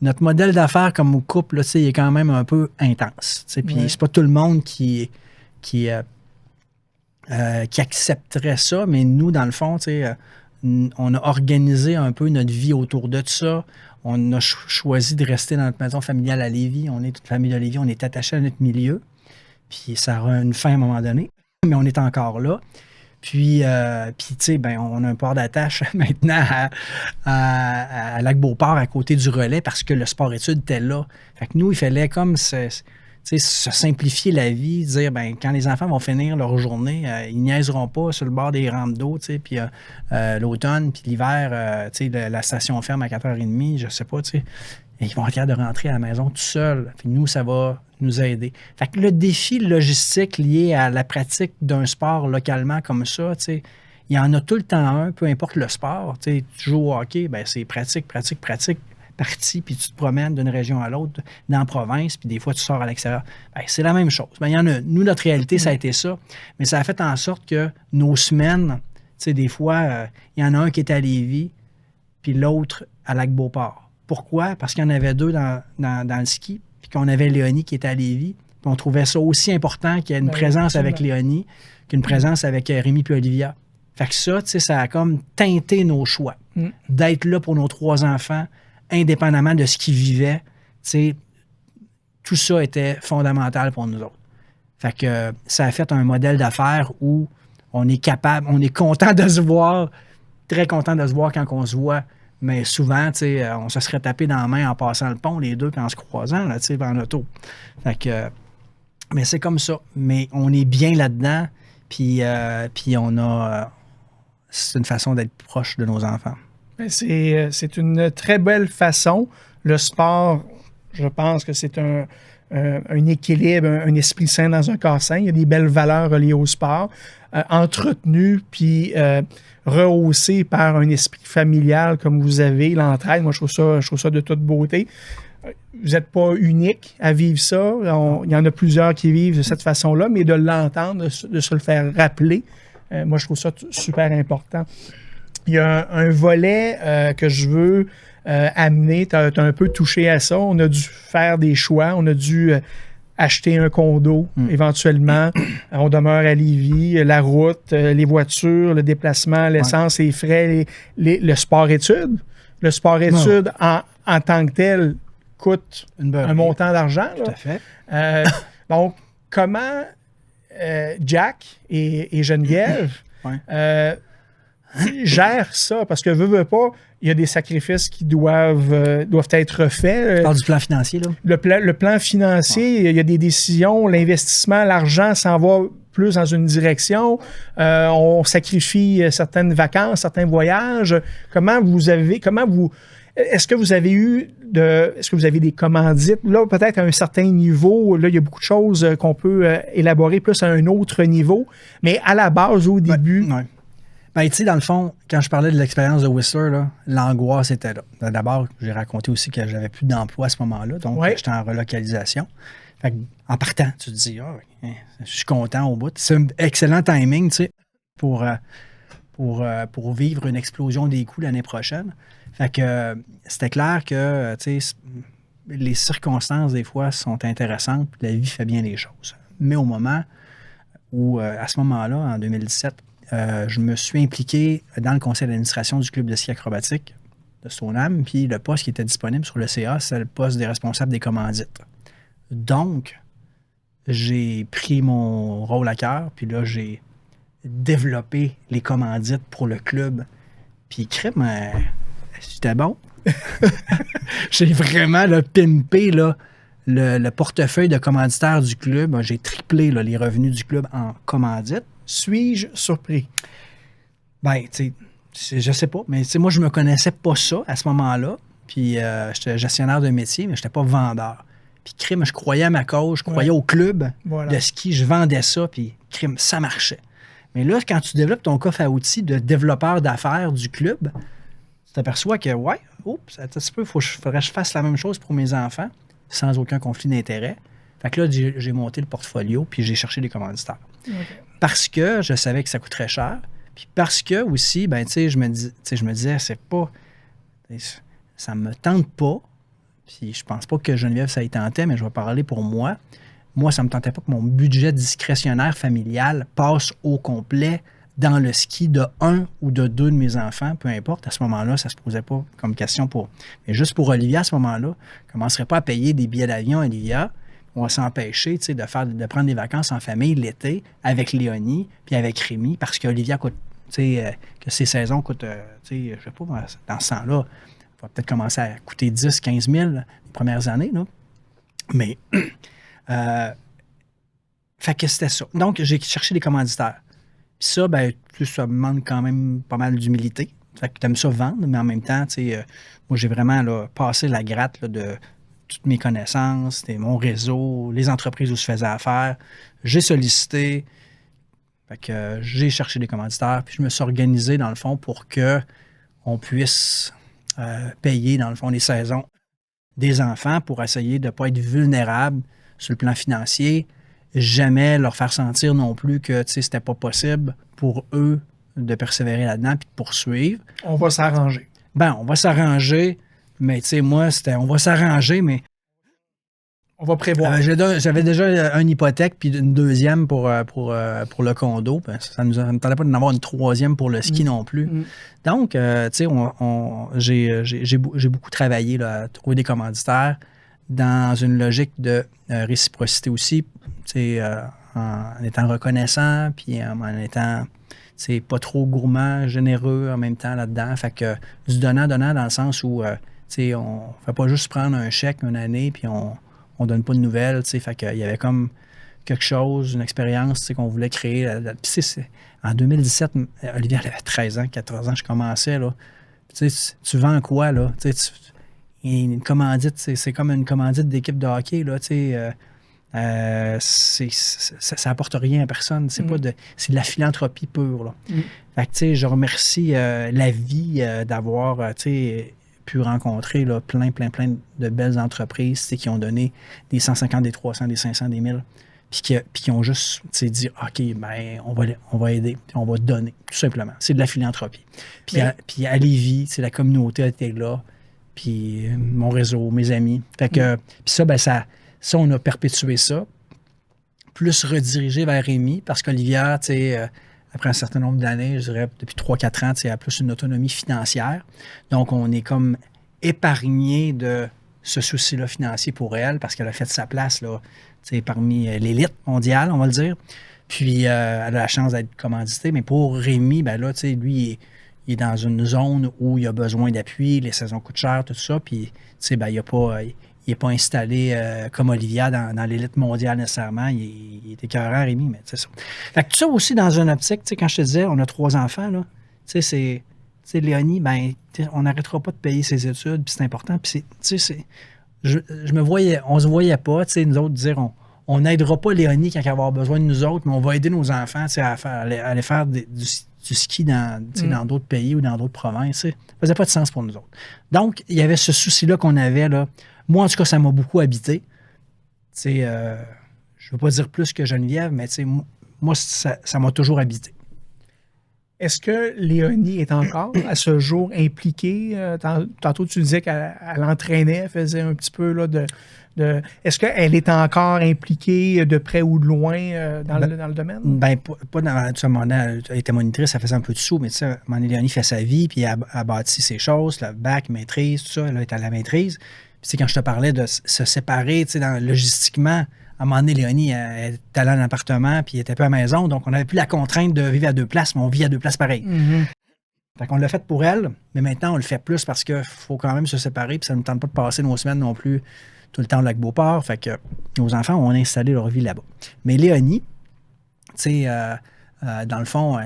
notre modèle d'affaires comme couple, là, il est quand même un peu intense. Puis c'est pas tout le monde qui accepterait ça, mais nous, dans le fond, on a organisé un peu notre vie autour de ça. On a choisi de rester dans notre maison familiale à Lévis. On est toute famille de Lévis. On est attaché à notre milieu. Puis ça aura une fin à un moment donné. Mais on est encore là. Puis on a un port d'attache maintenant à Lac-Beauport, à côté du relais, parce que le sport-études était là. Fait que nous, il fallait comme se simplifier la vie, dire, ben quand les enfants vont finir leur journée, ils niaiseront pas sur le bord des rampes d'eau, puis l'automne, puis l'hiver, la station ferme à 4h30, je sais pas, et ils vont être capables de rentrer à la maison tout seuls. Puis nous, ça va nous aider. Fait que le défi logistique lié à la pratique d'un sport localement comme ça, il y en a tout le temps un, peu importe le sport. Tu joues au hockey, ben c'est pratique, parti, puis tu te promènes d'une région à l'autre dans la province, puis des fois, tu sors à l'extérieur. Ben, c'est la même chose. Ben, il y en a, nous, notre réalité, ça a été ça, mais ça a fait en sorte que nos semaines, des fois, il y en a un qui est à Lévis, puis l'autre à Lac-Beauport. Pourquoi? Parce qu'il y en avait deux dans le ski, puis qu'on avait Léonie qui était à Lévis. Puis on trouvait ça aussi important qu'il y ait une présence avec Léonie qu'une présence avec Rémi puis Olivia. Fait que ça, tu sais, ça a comme teinté nos choix. D'être là pour nos 3 enfants, indépendamment de ce qu'ils vivaient. Tu sais, tout ça était fondamental pour nous autres. Fait que ça a fait un modèle d'affaires où on est capable, on est content de se voir, très content de se voir quand on se voit. Mais souvent, tu sais, on se serait tapé dans la main en passant le pont, les deux, puis en se croisant, là, tu sais, en auto. Fait que, mais c'est comme ça. Mais on est bien là-dedans, puis on a... c'est une façon d'être proche de nos enfants. C'est une très belle façon. Le sport, je pense que c'est un équilibre, un esprit sain dans un corps sain. Il y a des belles valeurs reliées au sport, entretenues puis rehaussées par un esprit familial comme vous avez, l'entraide. Moi, je trouve ça de toute beauté. Vous n'êtes pas unique à vivre ça. Il y en a plusieurs qui vivent de cette façon-là, mais de l'entendre, de se le faire rappeler, moi, je trouve ça super important. Il y a un volet que je veux amener. Tu as un peu touché à ça. On a dû faire des choix. On a dû acheter un condo éventuellement. On demeure à Lévis. La route, les voitures, le déplacement, l'essence, les frais, le sport-études. Le sport-études en tant que tel coûte un montant d'argent. Tout à fait. Donc, comment Jack et Geneviève gèrent ça? Parce que veut pas, il y a des sacrifices qui doivent être faits. Tu parles du plan financier, là? Le plan financier, il y a des décisions, l'investissement, l'argent s'en va plus dans une direction. On sacrifie certaines vacances, certains voyages. Est-ce que vous avez des commandites? Là, peut-être à un certain niveau, là, il y a beaucoup de choses qu'on peut élaborer plus à un autre niveau. Mais à la base, au début... Ben, tu sais, dans le fond, quand je parlais de l'expérience de Whistler, là, l'angoisse était là. D'abord, j'ai raconté aussi que j'avais plus d'emploi à ce moment-là, donc j'étais en relocalisation. Fait en partant, tu te dis, je suis content au bout. C'est un excellent timing, tu sais, pour vivre une explosion des coûts l'année prochaine. Fait que c'était clair que, tu sais, les circonstances, des fois, sont intéressantes, puis la vie fait bien les choses. Mais au moment où, à ce moment-là, en 2017, je me suis impliqué dans le conseil d'administration du club de ski acrobatique de Stoneham, puis le poste qui était disponible sur le CA, c'est le poste des responsables des commandites. Donc, j'ai pris mon rôle à cœur, puis là, j'ai développé les commandites pour le club. Puis, crème, c'était bon. J'ai vraiment pimpé le portefeuille de commanditaire du club. J'ai triplé les revenus du club en commandite. Suis-je surpris? Ben, tu sais, je sais pas, mais moi, je me connaissais pas ça à ce moment-là. Puis, j'étais gestionnaire de métier, mais je n'étais pas vendeur. Puis, crime, je croyais à ma cause, je croyais au club de ski, je vendais ça, puis, crime, ça marchait. Mais là, quand tu développes ton coffre à outils de développeur d'affaires du club, tu t'aperçois que, il faudrait que je fasse la même chose pour mes enfants, sans aucun conflit d'intérêt. Fait que là, j'ai monté le portfolio, puis j'ai cherché des commanditaires. Okay. Parce que je savais que ça coûterait cher, puis parce que aussi, ben, tu sais, je me disais, c'est pas... Ça me tente pas, puis je pense pas que Geneviève, ça y tentait, mais je vais parler pour moi. Moi, ça me tentait pas que mon budget discrétionnaire familial passe au complet dans le ski de un ou de deux de mes enfants, peu importe. À ce moment-là, ça se posait pas comme question pour... Mais juste pour Olivia, à ce moment-là, je commencerais pas à payer des billets d'avion à Olivia. On va s'empêcher de prendre des vacances en famille l'été avec Léonie puis avec Rémi parce qu'Olivia coûte, que ses saisons coûtent, je sais pas, dans ce temps-là, va peut-être commencer à coûter 10 000, 15 000 les premières années. Là. Mais, fait que c'était ça. Donc, j'ai cherché des commanditaires. Puis ça, ben, ça me demande quand même pas mal d'humilité. Fait que t'aimes ça vendre, mais en même temps, moi, j'ai vraiment passé la gratte de toutes mes connaissances, c'était mon réseau, les entreprises où je faisais affaire. J'ai sollicité, fait que j'ai cherché des commanditaires, puis je me suis organisé, dans le fond, pour qu'on puisse payer, dans le fond, les saisons des enfants pour essayer de ne pas être vulnérable sur le plan financier, jamais leur faire sentir non plus que c'était pas possible pour eux de persévérer là-dedans puis de poursuivre. On va s'arranger. Ben, on va s'arranger, mais tu sais, moi, c'était on va s'arranger, mais On va prévoir. j'avais déjà une hypothèque puis une deuxième pour le condo. Ben, ça ne me tentait pas d'en avoir une troisième pour le ski non plus. Donc, tu sais, j'ai beaucoup travaillé là, à trouver des commanditaires dans une logique de réciprocité aussi, tu sais, en étant reconnaissant puis en étant pas trop gourmand, généreux en même temps là-dedans. Fait que du donnant-donnant dans le sens où, tu sais, on ne fait pas juste prendre un chèque une année puis on donne pas de nouvelles, tu sais. Fait qu'il y avait comme quelque chose, une expérience, tu sais, qu'on voulait créer. Puis en 2017, Olivier, elle avait 13 ans, 14 ans, je commençais, là. Tu sais, tu vends quoi, là? Tu sais, une commandite, c'est comme une commandite d'équipe de hockey, là, tu sais. Ça apporte rien à personne. C'est pas c'est de la philanthropie pure, là. Fait que, tu sais, je remercie la vie d'avoir, tu sais, pu rencontrer là, plein de belles entreprises qui ont donné des 150, des 300, des 500, des 1000, puis qui ont juste dit « OK, ben, on va aider, on va donner », tout simplement. C'est de la philanthropie. Puis à Lévis, la communauté était là, puis mon réseau, mes amis. Fait que, puis ça, ben, ça, on a perpétué ça, plus redirigé vers Rémi, parce qu'Olivière, tu sais, après un certain nombre d'années, je dirais depuis 3-4 ans, elle a plus une autonomie financière. Donc, on est comme épargné de ce souci-là financier pour elle parce qu'elle a fait sa place là, parmi l'élite mondiale, on va le dire. Puis, elle a la chance d'être commanditée. Mais pour Rémi, ben là, lui, il est dans une zone où il a besoin d'appui, les saisons coûtent cher, tout ça. Puis, ben, il n'est pas installé comme Olivia dans l'élite mondiale nécessairement. Il est écœurant, Rémi, mais c'est ça. Fait que tout ça aussi dans une optique, quand je te disais, on a 3 enfants, là, c'est Léonie, ben, on n'arrêtera pas de payer ses études, puis c'est important. Puis on se voyait pas, nous autres, dire on n'aidera pas Léonie quand elle va avoir besoin de nous autres, mais on va aider nos enfants à aller faire du ski dans d'autres pays ou dans d'autres provinces. Ça faisait pas de sens pour nous autres. Donc, il y avait ce souci-là qu'on avait, là. Moi, en tout cas, ça m'a beaucoup habité. Je ne veux pas dire plus que Geneviève, mais moi, ça m'a toujours habité. Est-ce que Léonie est encore, à ce jour, impliquée? Tantôt, tu disais qu'elle entraînait, elle faisait un petit peu là, Est-ce qu'elle est encore impliquée de près ou de loin dans le domaine? Ben, pas dans... Tu sais, elle était monitrice, elle faisait un peu de sous, mais tu sais, Léonie fait sa vie, puis elle a bâti ses choses, le bac, maîtrise, tout ça, elle est à la maîtrise. Puis quand je te parlais de se séparer, tu sais, logistiquement, à un moment donné, Léonie, elle était allée en appartement, puis elle était pas à la maison, donc on n'avait plus la contrainte de vivre à 2 places, mais on vit à 2 places pareil. Fait qu'on l'a fait pour elle, mais maintenant, on le fait plus parce qu'il faut quand même se séparer, puis ça ne nous tente pas de passer nos semaines non plus tout le temps au Lac-Beauport. Fait que nos enfants ont installé leur vie là-bas. Mais Léonie, tu sais, dans le fond,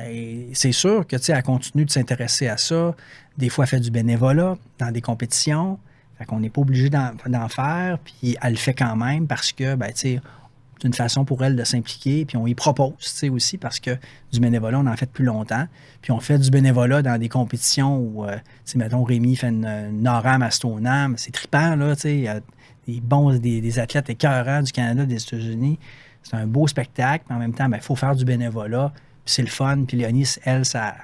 c'est sûr que, tu sais, elle continue de s'intéresser à ça. Des fois, elle fait du bénévolat dans des compétitions. Fait qu'on n'est pas obligé d'en faire, puis elle le fait quand même parce que, ben, tu sais, c'est une façon pour elle de s'impliquer, puis on y propose, tu sais, aussi, parce que du bénévolat, on en fait depuis longtemps. Puis on fait du bénévolat dans des compétitions où, tu sais, mettons, Rémi fait une NORAM à Stoneham, c'est trippant, là, tu sais, il y a des athlètes écœurants du Canada, des États-Unis. C'est un beau spectacle, mais en même temps, il faut faire du bénévolat, puis c'est le fun, puis Léonie, elle, ça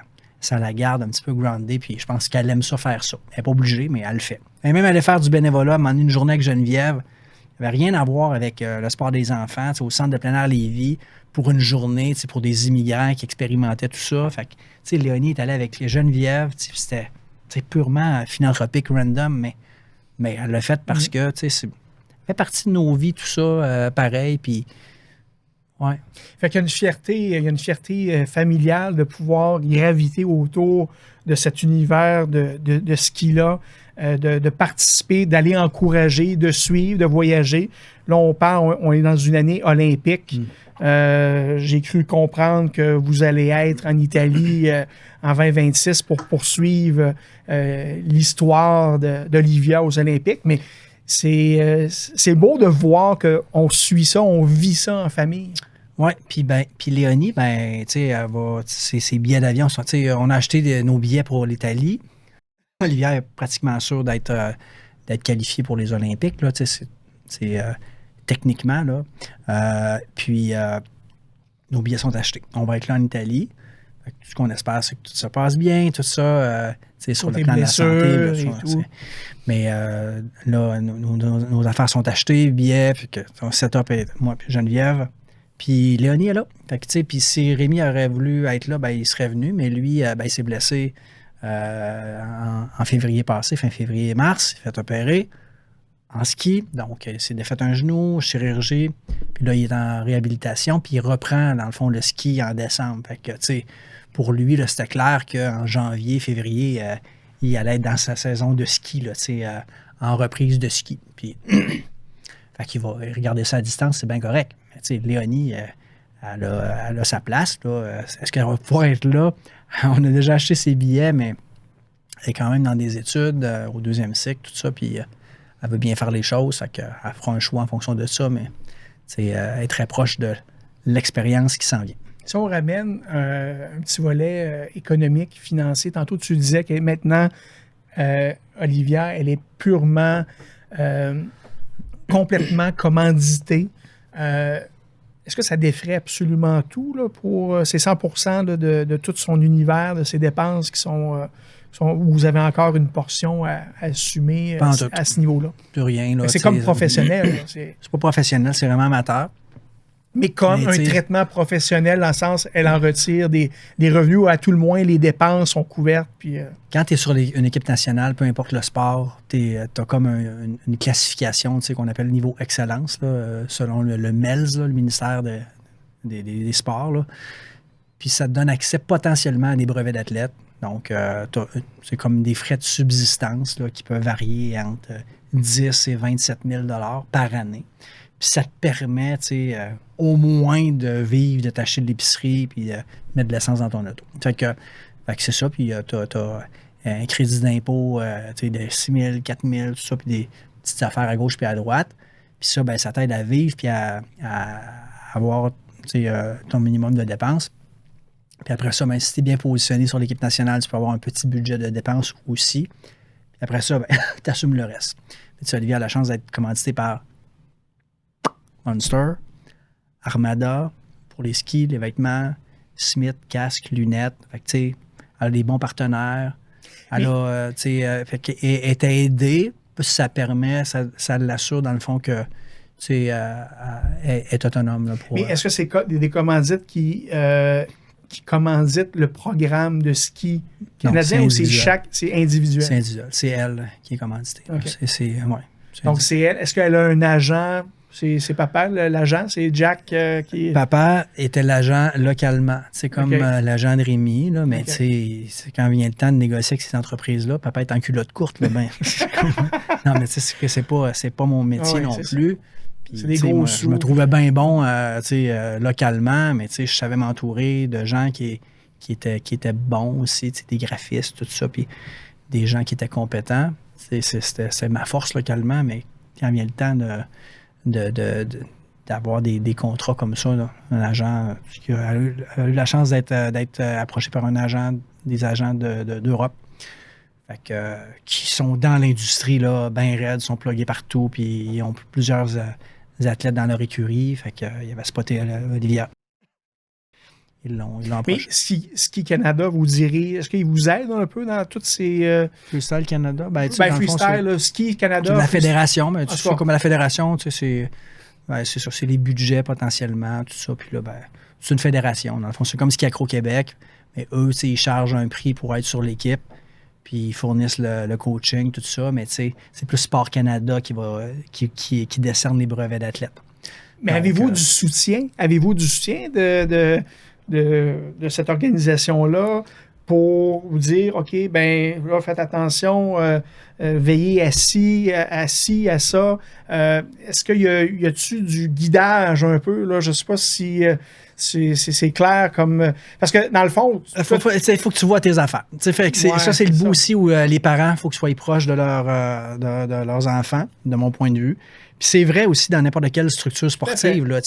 la garde un petit peu groundée, puis je pense qu'elle aime ça faire ça. Elle n'est pas obligée, mais elle le fait. Elle même aller faire du bénévolat, m'emmener une journée avec Geneviève. Ça n'avait rien à voir avec le sport des enfants, au centre de plein air Lévis, pour une journée, pour des immigrants qui expérimentaient tout ça. Fait que, Léonie est allée avec les Geneviève, c'était purement philanthropique, random, mais elle l'a fait parce que, ça fait partie de nos vies, tout ça, pareil, puis... Ouais. Fait qu'il y a une fierté familiale de pouvoir graviter autour de cet univers de ski-là, de participer, d'aller encourager, de suivre, de voyager. Là, on est dans une année olympique. J'ai cru comprendre que vous allez être en Italie en 2026 pour poursuivre l'histoire d'Olivia aux Olympiques, mais c'est beau de voir qu'on suit ça, on vit ça en famille. Oui, puis Léonie, ben, tu sais, ses billets d'avion, on a acheté nos billets pour l'Italie. Olivier est pratiquement sûr d'être qualifié pour les Olympiques, là, c'est techniquement, là. Puis nos billets sont achetés. On va être là en Italie. Fait que tout ce qu'on espère, c'est que tout se passe bien, tout ça, sur Pour le tes plan de la santé. blessures et tout. Mais là, nos affaires sont achetées, billets, puis que ton setup est moi puis Geneviève. Puis Léonie est là. Fait que, tu sais, puis si Rémi aurait voulu être là, ben, il serait venu, mais lui, ben, il s'est blessé en février passé, fin février-mars. Il s'est fait opérer en ski. Donc, il s'est défait un genou, chirurgie. Puis là, il est en réhabilitation, puis il reprend, dans le fond, le ski en décembre. Fait que, tu sais, pour lui, là, c'était clair qu'en janvier, février, il allait être dans sa saison de ski, là, tu sais, en reprise de ski. Puis, fait qu'il va regarder ça à distance, c'est bien correct. Mais, tu sais, Léonie, elle a sa place, là. Est-ce qu'elle va pouvoir être là? On a déjà acheté ses billets, mais elle est quand même dans des études au 2e cycle, tout ça, puis elle veut bien faire les choses, fait qu'elle fera un choix en fonction de ça, mais elle est très proche de l'expérience qui s'en vient. Si on ramène un petit volet économique, financier, tantôt tu disais que maintenant, Olivia, elle est purement, complètement commanditée. Est-ce que ça défraie absolument tout là, pour ces 100% de tout son univers, de ses dépenses qui sont où vous avez encore une portion à assumer à ce niveau-là? Plus rien. Là, c'est comme professionnel. Là, c'est pas professionnel, c'est vraiment amateur. Mais comme un traitement professionnel, dans le sens, elle en retire des revenus ou à tout le moins, les dépenses sont couvertes. Puis, Quand tu es sur une équipe nationale, peu importe le sport, tu as comme une classification qu'on appelle niveau excellence, là, selon le MELS, là, le ministère des Sports. Là. Puis ça te donne accès potentiellement à des brevets d'athlètes. Donc, c'est comme des frais de subsistance là, qui peuvent varier entre 10 et 27 000 $ par année. Puis ça te permet, au moins de vivre, de t'acheter de l'épicerie, puis de mettre de l'essence dans ton auto. Fait que c'est ça. Puis tu as un crédit d'impôt de 6 000, 4 000, tout ça, puis des petites affaires à gauche puis à droite. Puis ça, ben, ça t'aide à vivre puis à avoir ton minimum de dépenses. Puis après ça, ben, si tu es bien positionné sur l'équipe nationale, tu peux avoir un petit budget de dépenses aussi. Puis après ça, ben, tu assumes le reste. Puis Olivier a la chance d'être commandité par Monster, Armada pour les skis, les vêtements, Smith, casque, lunettes. Fait que, tu sais, elle a des bons partenaires. Elle a, fait est aidée. Ça permet, ça l'assure dans le fond que, tu sais, elle est autonome. Là, pour, mais est-ce que c'est des commandites qui commanditent le programme de ski canadien ou c'est individuel? C'est individuel. C'est elle qui est commanditée. Okay. Donc, c'est elle. Est-ce qu'elle a un agent? C'est papa, l'agent? C'est Jack qui est... Papa était l'agent localement. C'est comme l'agent de Rémi, là, mais c'est quand vient le temps de négocier avec ces entreprises-là, papa est en culotte courte. Là, ben, non, mais tu sais, c'est pas mon métier non plus. Puis, c'est des gros sous. Je me trouvais bien bon localement, mais je savais m'entourer de gens qui étaient bons aussi, des graphistes, tout ça, puis des gens qui étaient compétents. C'est ma force localement, mais quand vient le temps d'avoir des contrats comme ça, là, un agent qui a eu la chance d'être approché par des agents d'Europe, fait que, qui sont dans l'industrie, là, bien raides, sont plugués partout, puis ils ont plusieurs athlètes dans leur écurie, fait que, il y avait spoté Olivia. Ils l'ont approché. Mais Ski Canada, vous direz, est-ce qu'ils vous aident un peu dans toutes ces... Freestyle Canada? Freestyle, Ski Canada... C'est la fédération, mais tu sais, comme la fédération, tu sais, c'est ça, c'est les budgets potentiellement, tout ça, puis là, ben, c'est une fédération, dans le fond. C'est comme Ski Acro Québec, mais eux, tu sais, ils chargent un prix pour être sur l'équipe, puis ils fournissent le coaching, tout ça, mais tu sais, c'est plus Sport Canada qui décerne les brevets d'athlètes. Mais avez-vous du soutien? Avez-vous du soutien de cette organisation-là pour vous dire, OK, ben là, faites attention, veillez assis à ça. Est-ce qu'il y a-tu du guidage un peu? Là? Je ne sais pas si c'est clair comme... Parce que, dans le fond... Il faut que tu vois tes affaires. Ça, c'est le bout aussi où les parents, il faut qu'ils soient proches de leurs enfants, de mon point de vue. Puis c'est vrai aussi dans n'importe quelle structure sportive. Là,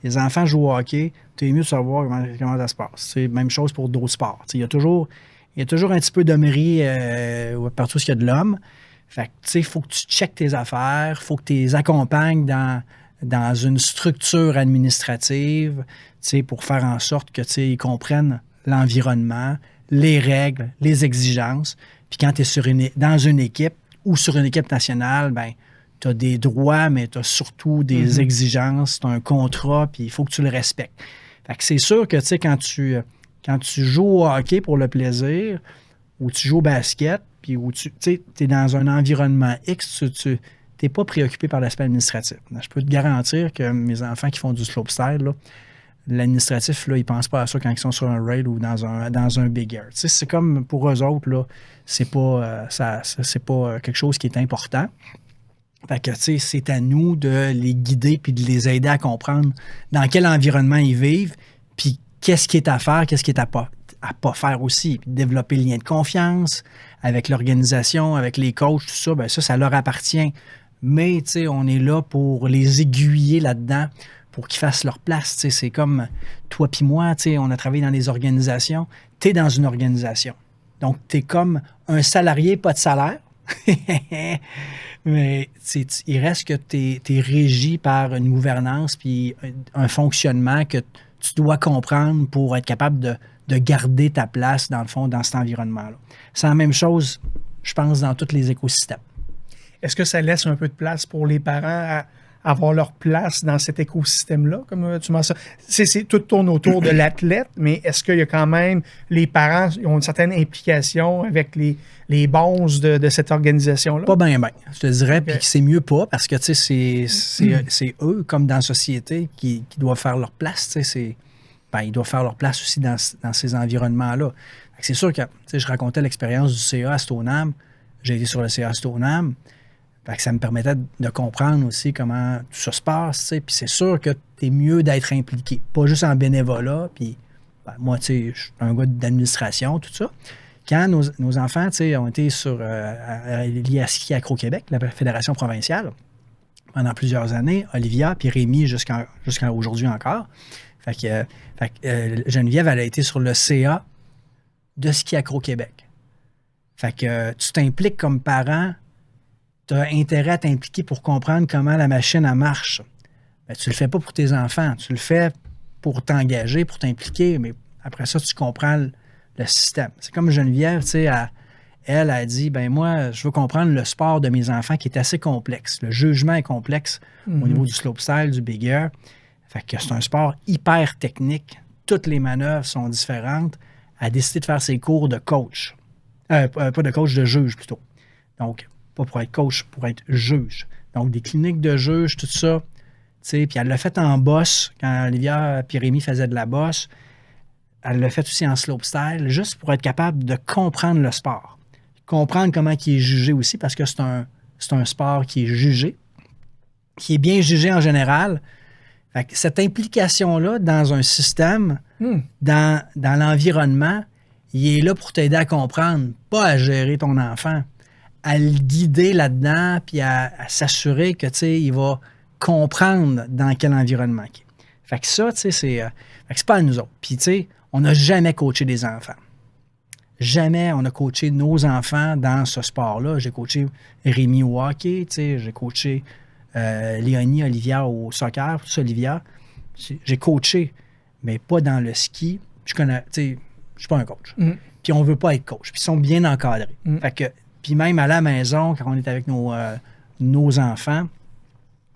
les enfants jouent au hockey, tu es mieux de savoir comment ça se passe. C'est même chose pour d'autres sports. Il y a toujours un petit peu d'hommerie partout où il y a de l'homme. Fait que, il faut que tu checkes tes affaires, il faut que tu les accompagnes dans une structure administrative pour faire en sorte que ils comprennent l'environnement, les règles, les exigences. Puis quand tu es dans une équipe ou sur une équipe nationale, ben tu as des droits, mais tu as surtout des exigences, tu as un contrat, puis il faut que tu le respectes. Fait que c'est sûr que, tu sais, quand tu joues au hockey pour le plaisir, ou tu joues au basket, puis où tu es dans un environnement X, tu n'es pas préoccupé par l'aspect administratif. Je peux te garantir que mes enfants qui font du slopestyle, là, l'administratif, là, ils ne pensent pas à ça quand ils sont sur un rail ou dans un big air. Tu sais, c'est comme pour eux autres, là, c'est pas quelque chose qui est important. Fait que, tu sais, c'est à nous de les guider puis de les aider à comprendre dans quel environnement ils vivent, puis qu'est-ce qui est à faire, qu'est-ce qui est à pas faire aussi. Puis développer le lien de confiance avec l'organisation, avec les coachs, tout ça, bien ça leur appartient. Mais, tu sais, on est là pour les aiguiller là-dedans, pour qu'ils fassent leur place. Tu sais, c'est comme toi puis moi, tu sais, on a travaillé dans des organisations. Tu es dans une organisation. Donc, tu es comme un salarié, pas de salaire. Mais il reste que tu es régi par une gouvernance puis un fonctionnement que tu dois comprendre pour être capable de garder ta place, dans le fond, dans cet environnement-là. C'est la même chose, je pense, dans tous les écosystèmes. Est-ce que ça laisse un peu de place pour les parents à avoir leur place dans cet écosystème-là, comme tu mentionnes? Tout tourne autour de l'athlète, mais est-ce qu'il y a quand même, les parents ont une certaine implication avec les bonzes de cette organisation-là? Pas bien, je te dirais, puis que c'est mieux pas, parce que, tu sais, c'est eux, comme dans la société, qui doivent faire leur place, tu sais, ils doivent faire leur place aussi dans ces environnements-là. C'est sûr que, tu sais, je racontais l'expérience du CA à Stoneham, j'ai été sur le CA à Stoneham, ça me permettait de comprendre aussi comment tout ça se passe, tu sais. Puis c'est sûr que t'es mieux d'être impliqué, pas juste en bénévolat. Puis moi, tu sais, je suis un gars d'administration, tout ça. Quand nos enfants, tu sais, ont été liés à Ski Acro-Québec, la fédération provinciale, pendant plusieurs années, Olivia puis Rémi jusqu'à aujourd'hui encore. Geneviève, elle a été sur le CA de Ski Acro-Québec. Fait que tu t'impliques comme parent, tu as intérêt à t'impliquer pour comprendre comment la machine elle marche. Ben, tu le fais pas pour tes enfants, tu le fais pour t'engager, pour t'impliquer, mais après ça, tu comprends le système. C'est comme Geneviève, tu sais, elle a dit, ben moi, je veux comprendre le sport de mes enfants qui est assez complexe. Le jugement est complexe au niveau du slopestyle, du big air. Fait que c'est un sport hyper technique. Toutes les manœuvres sont différentes. Elle a décidé de faire ses cours de coach. Pas de coach, de juge plutôt. Donc, pas pour être coach, pour être juge. Donc, des cliniques de juge, tout ça. Puis elle l'a fait en bosse, quand Olivia et Rémi faisaient de la bosse. Elle l'a fait aussi en slopestyle, juste pour être capable de comprendre le sport. Comprendre comment il est jugé aussi, parce que c'est un sport qui est jugé, qui est bien jugé en général. Fait que cette implication-là dans un système, dans l'environnement, il est là pour t'aider à comprendre, pas à gérer ton enfant, à le guider là-dedans, puis à s'assurer que, tu sais, il va comprendre dans quel environnement il est. Fait que ça, tu sais, c'est pas à nous autres. Puis, tu sais, on n'a jamais coaché des enfants. Jamais on a coaché nos enfants dans ce sport-là. J'ai coaché Rémi au hockey, tu sais, j'ai coaché Léonie, Olivia au soccer, tout ça, Olivia. J'ai coaché, mais pas dans le ski. Je connais, tu sais, je suis pas un coach. Puis on veut pas être coach. Puis ils sont bien encadrés. Fait que, puis même à la maison, quand on est avec nos enfants,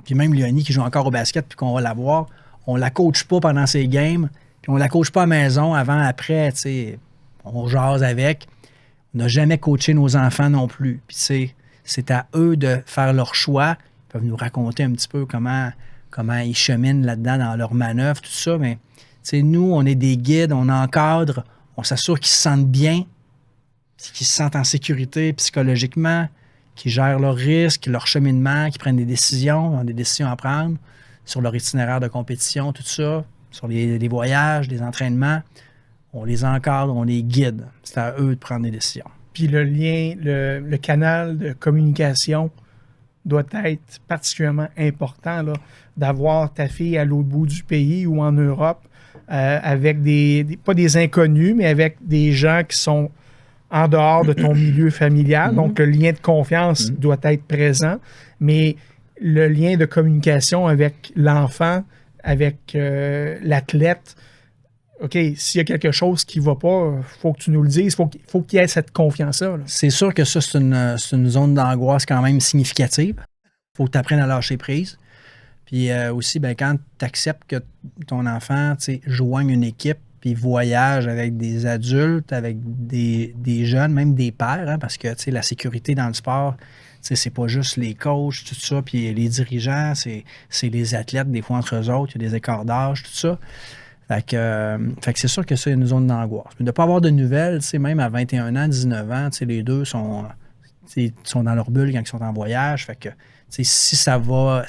puis même Léonie qui joue encore au basket, puis qu'on va la voir, on la coache pas pendant ses games, puis on la coache pas à la maison avant, après, tu sais, on jase avec. On n'a jamais coaché nos enfants non plus. Puis c'est à eux de faire leur choix. Ils peuvent nous raconter un petit peu comment ils cheminent là-dedans dans leurs manœuvres, tout ça, mais nous, on est des guides, on encadre, on s'assure qu'ils se sentent bien, qu'ils se sentent en sécurité psychologiquement, qu'ils gèrent leurs risques, leur cheminement, qu'ils prennent des décisions, ont des décisions à prendre sur leur itinéraire de compétition, tout ça, sur les voyages, les entraînements. On les encadre, on les guide. C'est à eux de prendre des décisions. Puis le lien, le canal de communication doit être particulièrement important, là, d'avoir ta fille à l'autre bout du pays ou en Europe avec pas des inconnus, mais avec des gens qui sont en dehors de ton milieu familial. Donc, le lien de confiance doit être présent, mais le lien de communication avec l'enfant, avec l'athlète, OK, s'il y a quelque chose qui ne va pas, il faut que tu nous le dises. Il faut qu'il y ait cette confiance-là. Là. C'est sûr que ça, c'est une zone d'angoisse quand même significative. Il faut que tu apprennes à lâcher prise. Puis aussi, ben, quand tu acceptes que ton enfant joigne une équipe puis voyage avec des adultes, avec des jeunes, même des pères, hein, parce que la sécurité dans le sport, c'est pas juste les coachs, tout ça, puis les dirigeants, c'est les athlètes, des fois entre eux autres, il y a des écarts d'âge, tout ça. Fait que c'est sûr que ça, il y a une zone d'angoisse. Mais de ne pas avoir de nouvelles, même à 21 ans, 19 ans, les deux sont dans leur bulle quand ils sont en voyage. Fait que si ça va...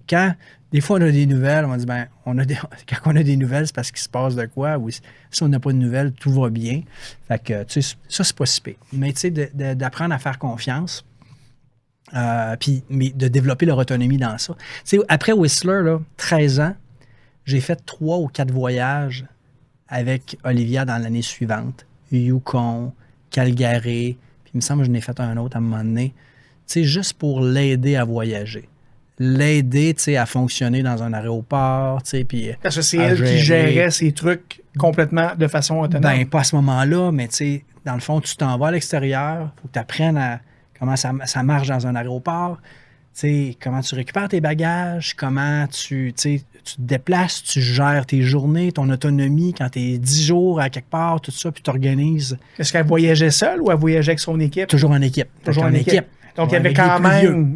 quand des fois on a des nouvelles, on dit ben quand on a des nouvelles, c'est parce qu'il se passe de quoi. Ou si on n'a pas de nouvelles, tout va bien. Fait que ça, c'est pas si pire. Mais d'apprendre à faire confiance. Mais de développer leur autonomie dans ça. Après Whistler, là, 13 ans, j'ai fait 3 ou 4 voyages avec Olivia dans l'année suivante. Yukon, Calgary, puis il me semble que je n'ai fait un autre à un moment donné. Juste pour l'aider à voyager. L'aider à fonctionner dans un aéroport. Puis parce que c'est elle qui gérait ces trucs complètement de façon autonome. Ben, pas à ce moment-là, mais dans le fond, tu t'en vas à l'extérieur, il faut que tu apprennes à comment ça marche dans un aéroport, comment tu récupères tes bagages, comment tu te déplaces, tu gères tes journées, ton autonomie quand tu es 10 jours à quelque part, tout ça, puis tu organises. Est-ce qu'elle voyageait seule ou elle voyageait avec son équipe? Toujours en équipe. Toujours en équipe. Donc, il y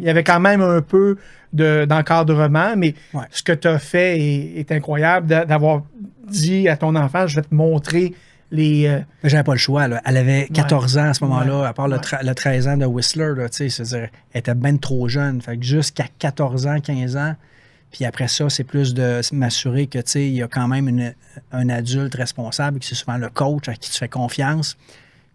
avait quand même un peu d'encadrement, mais ce que tu as fait est incroyable d'avoir dit à ton enfant, je vais te montrer les... J'avais pas le choix. Là. Elle avait 14 ans à ce moment-là, à part le 13 ans de Whistler. Là, c'est-à-dire, elle était bien trop jeune. Fait que jusqu'à 14 ans, 15 ans, puis après ça, c'est plus de m'assurer que il y a quand même un adulte responsable, qui c'est souvent le coach à qui tu fais confiance,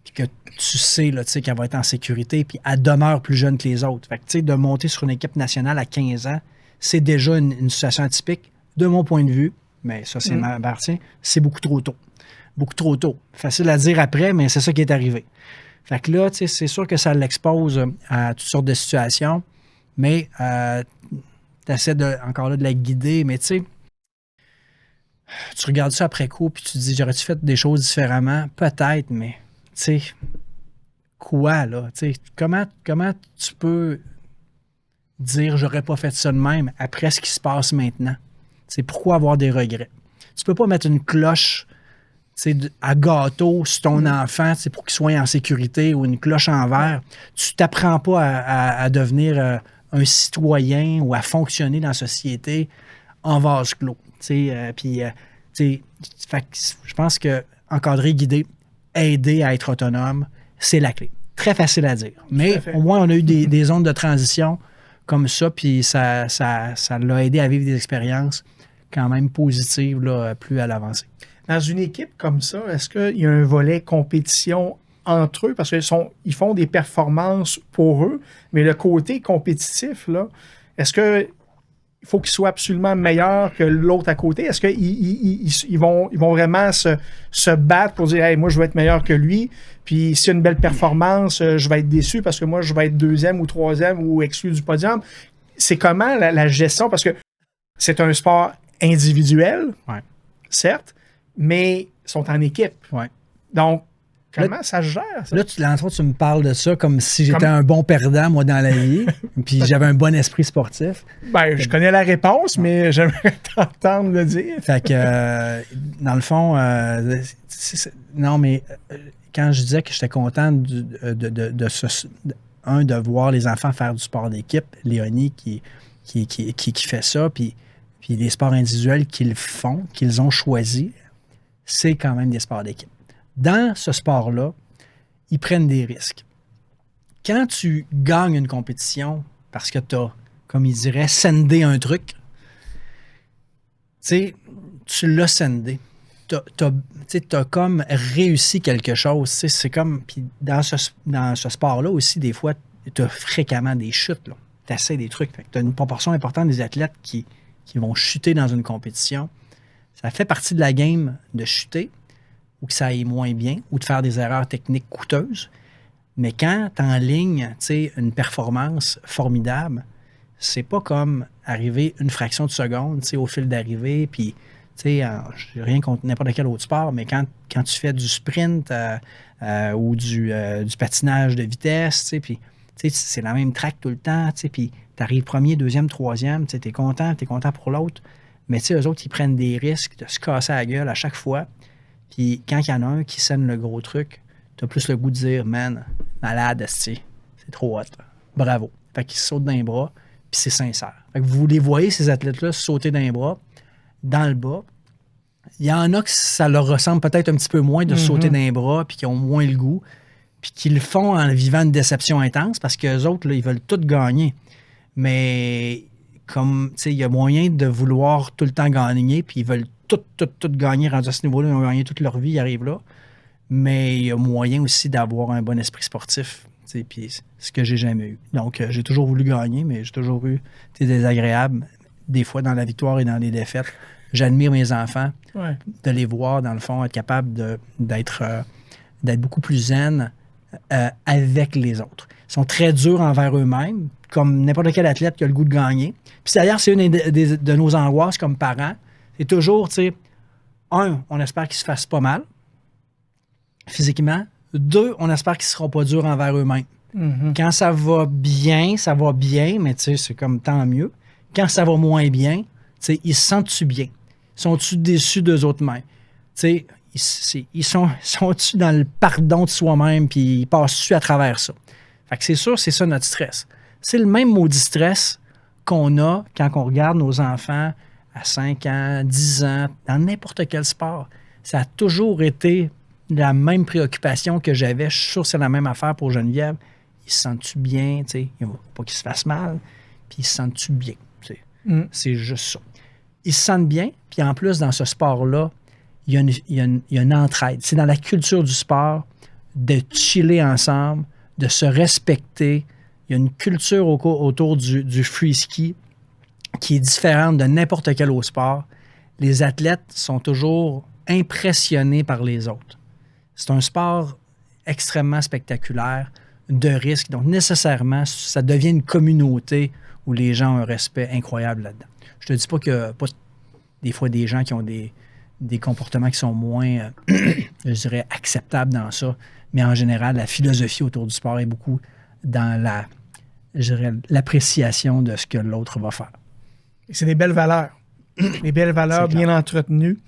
puis que tu sais là, qu'elle va être en sécurité, puis elle demeure plus jeune que les autres. Fait que de monter sur une équipe nationale à 15 ans, c'est déjà une situation atypique, de mon point de vue, mais ça, c'est ma partie, c'est beaucoup trop tôt. Beaucoup trop tôt. Facile à dire après, mais c'est ça qui est arrivé. Fait que là, c'est sûr que ça l'expose à toutes sortes de situations, mais tu essaies encore là de la guider, mais tu regardes ça après coup, puis tu te dis, j'aurais-tu fait des choses différemment? Peut-être, mais tu sais, quoi, là? Comment tu peux dire, j'aurais pas fait ça de même après ce qui se passe maintenant? Pourquoi avoir des regrets? Tu peux pas mettre une cloche à gâteau sur ton enfant pour qu'il soit en sécurité ou une cloche en verre. Tu t'apprends pas à devenir un citoyen ou à fonctionner dans la société en vase clos. Je pense que encadrer, guider, aider à être autonome, c'est la clé. Très facile à dire. Mais au moins, on a eu des zones de transition comme ça, puis ça l'a aidé à vivre des expériences quand même positives là, plus à l'avancée. Dans une équipe comme ça, est-ce qu'il y a un volet compétition entre eux? Parce qu'ils font des performances pour eux, mais le côté compétitif, là, est-ce qu'il faut qu'ils soient absolument meilleurs que l'autre à côté? Est-ce qu'ils vont vraiment se battre pour dire hey, moi, je vais être meilleur que lui, puis s'il y a une belle performance, je vais être déçu parce que moi, je vais être 2e ou 3e ou exclu du podium? C'est comment la gestion? Parce que c'est un sport individuel, certes, mais ils sont en équipe. Ouais. Donc, comment ça se gère, ça? Là, tu me parles de ça comme si j'étais un bon perdant, moi, dans la vie, puis j'avais un bon esprit sportif. Ben, je connais la réponse, mais j'aimerais t'entendre le dire. Fait que, dans le fond, non, mais quand je disais que j'étais content de voir les enfants faire du sport d'équipe, Léonie qui fait ça, puis les sports individuels qu'ils font, qu'ils ont choisis, c'est quand même des sports d'équipe. Dans ce sport-là, ils prennent des risques. Quand tu gagnes une compétition parce que tu as, comme ils diraient, sendé un truc, tu l'as sendé. Tu as comme réussi quelque chose. C'est comme. Puis dans ce sport-là aussi, des fois, tu as fréquemment des chutes. Tu essaies des trucs. Tu as une proportion importante des athlètes qui vont chuter dans une compétition. Ça fait partie de la game de chuter ou que ça aille moins bien ou de faire des erreurs techniques coûteuses. Mais quand tu enlignes une performance formidable, c'est pas comme arriver une fraction de seconde au fil d'arrivée puis j'ai rien contre n'importe quel autre sport, mais quand tu fais du sprint ou du patinage de vitesse, puis c'est la même track tout le temps, puis tu arrives premier, deuxième, troisième, tu es content pour l'autre. Mais eux autres, ils prennent des risques de se casser la gueule à chaque fois. Puis quand il y en a un qui scène le gros truc, tu as plus le goût de dire, man, malade, c'est trop hot. Bravo. Fait qu'ils sautent dans les bras, puis c'est sincère. Fait que vous les voyez, ces athlètes-là, sauter dans les bras, dans le bas. Il y en a que ça leur ressemble peut-être un petit peu moins de sauter dans les bras, puis qui ont moins le goût, puis qui le font en vivant une déception intense, parce qu'eux autres, là, ils veulent tout gagner. Mais comme, il y a moyen de vouloir tout le temps gagner, puis ils veulent tout gagner, rendu à ce niveau-là, ils ont gagné toute leur vie, ils arrivent là. Mais il y a moyen aussi d'avoir un bon esprit sportif, puis ce que j'ai jamais eu. Donc, j'ai toujours voulu gagner, mais j'ai toujours eu des désagréables, des fois dans la victoire et dans les défaites. J'admire mes enfants, de les voir, dans le fond, être capables d'être beaucoup plus zen avec les autres. Ils sont très durs envers eux-mêmes, comme n'importe quel athlète qui a le goût de gagner. Puis d'ailleurs, c'est une de nos angoisses comme parents. C'est toujours, on espère qu'ils se fassent pas mal, physiquement. 2, on espère qu'ils ne seront pas durs envers eux-mêmes. Quand ça va bien, mais c'est comme tant mieux. Quand ça va moins bien, ils se sentent-tu bien? Sont-tu déçus d'eux autres mêmes? Ils sont-tu dans le pardon de soi-même, puis ils passent-tu à travers ça? Fait que c'est sûr, c'est ça notre stress. C'est le même maudit stress qu'on a quand on regarde nos enfants à 5 ans, 10 ans, dans n'importe quel sport. Ça a toujours été la même préoccupation que j'avais. Je suis sûr que c'est la même affaire pour Geneviève. Ils se sentent-tu bien? Il ne faut pas qu'ils se fassent mal. Puis ils se sentent-tu bien? C'est juste ça. Ils se sentent bien. Puis en plus, dans ce sport-là, il y a une entraide. C'est dans la culture du sport de chiller ensemble, de se respecter. Il y a une culture autour du free ski qui est différente de n'importe quel autre sport. Les athlètes sont toujours impressionnés par les autres. C'est un sport extrêmement spectaculaire, de risque. Donc, nécessairement, ça devient une communauté où les gens ont un respect incroyable là-dedans. Je te dis pas que pas des fois des gens qui ont des comportements qui sont moins, je dirais, acceptables dans ça, mais en général, la philosophie autour du sport est beaucoup dans l'appréciation de ce que l'autre va faire. Et c'est des belles valeurs. Des belles valeurs bien entretenues.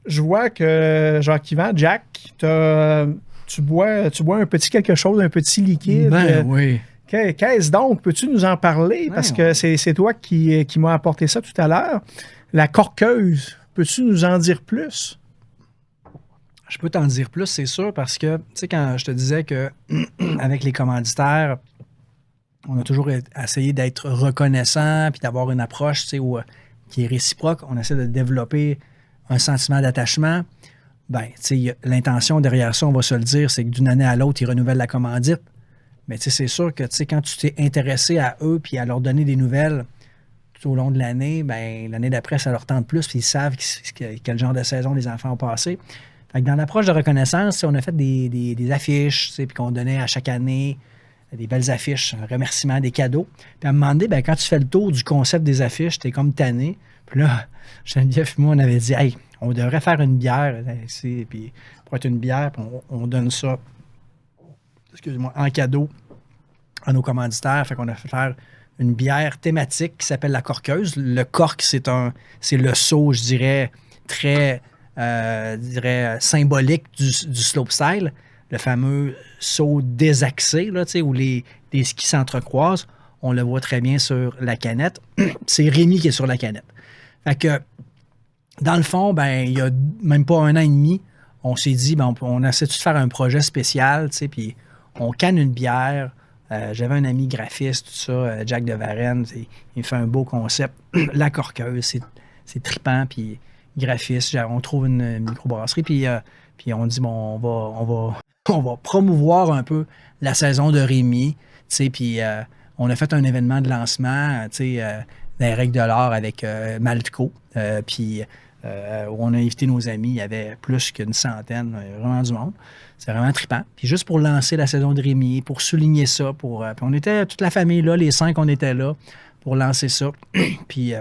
Je vois que, Jacques-Yvan, Jack, tu bois un petit quelque chose, un petit liquide. Ben oui. Qu'est-ce donc? Peux-tu nous en parler? Parce que c'est toi qui m'as apporté ça tout à l'heure. La corqueuse. Peux-tu nous en dire plus? Je peux t'en dire plus, c'est sûr, parce que, tu sais, quand je te disais qu'avec les commanditaires, on a toujours essayé d'être reconnaissant puis d'avoir une approche, tu sais, qui est réciproque. On essaie de développer un sentiment d'attachement. Ben, tu sais, l'intention derrière ça, on va se le dire, c'est que d'une année à l'autre, ils renouvellent la commandite. Mais tu sais, c'est sûr que, tu sais, quand tu t'es intéressé à eux puis à leur donner des nouvelles tout au long de l'année, ben l'année d'après, ça leur tente plus puis ils savent quel genre de saison les enfants ont passé. Fait que dans l'approche de reconnaissance, on a fait des affiches, tu sais, puis qu'on donnait à chaque année des belles affiches, un remerciement, des cadeaux. Puis à un moment donné, ben, quand tu fais le tour du concept des affiches, t'es comme tanné. Puis là, Geneviève et moi, on avait dit, hey, on devrait faire une bière, puis pour être une bière, puis on donne ça, excuse-moi, en cadeau à nos commanditaires. Fait qu'on a fait faire une bière thématique qui s'appelle la corqueuse. Le cork, c'est le seau, je dirais, très symbolique du slopestyle. Le fameux saut désaxé, là, où les skis s'entrecroisent. On le voit très bien sur la canette. C'est Rémi qui est sur la canette. Fait que, dans le fond, ben, il y a même pas 1 an et demi, on s'est dit, ben, on essaie de faire un projet spécial, puis on canne une bière. J'avais un ami graphiste, tout ça, Jack de Varenne, il fait un beau concept. La corqueuse, c'est trippant, puis graphiste. On trouve une microbrasserie, puis on dit, bon, on va promouvoir un peu la saison de Rémi, puis on a fait un événement de lancement, dans les règles de l'art avec Maltco, puis on a invité nos amis, il y avait plus qu'une centaine, vraiment du monde. C'est vraiment trippant. Puis juste pour lancer la saison de Rémi, pour souligner ça, puis on était toute la famille là, les 5, on était là pour lancer ça. Puis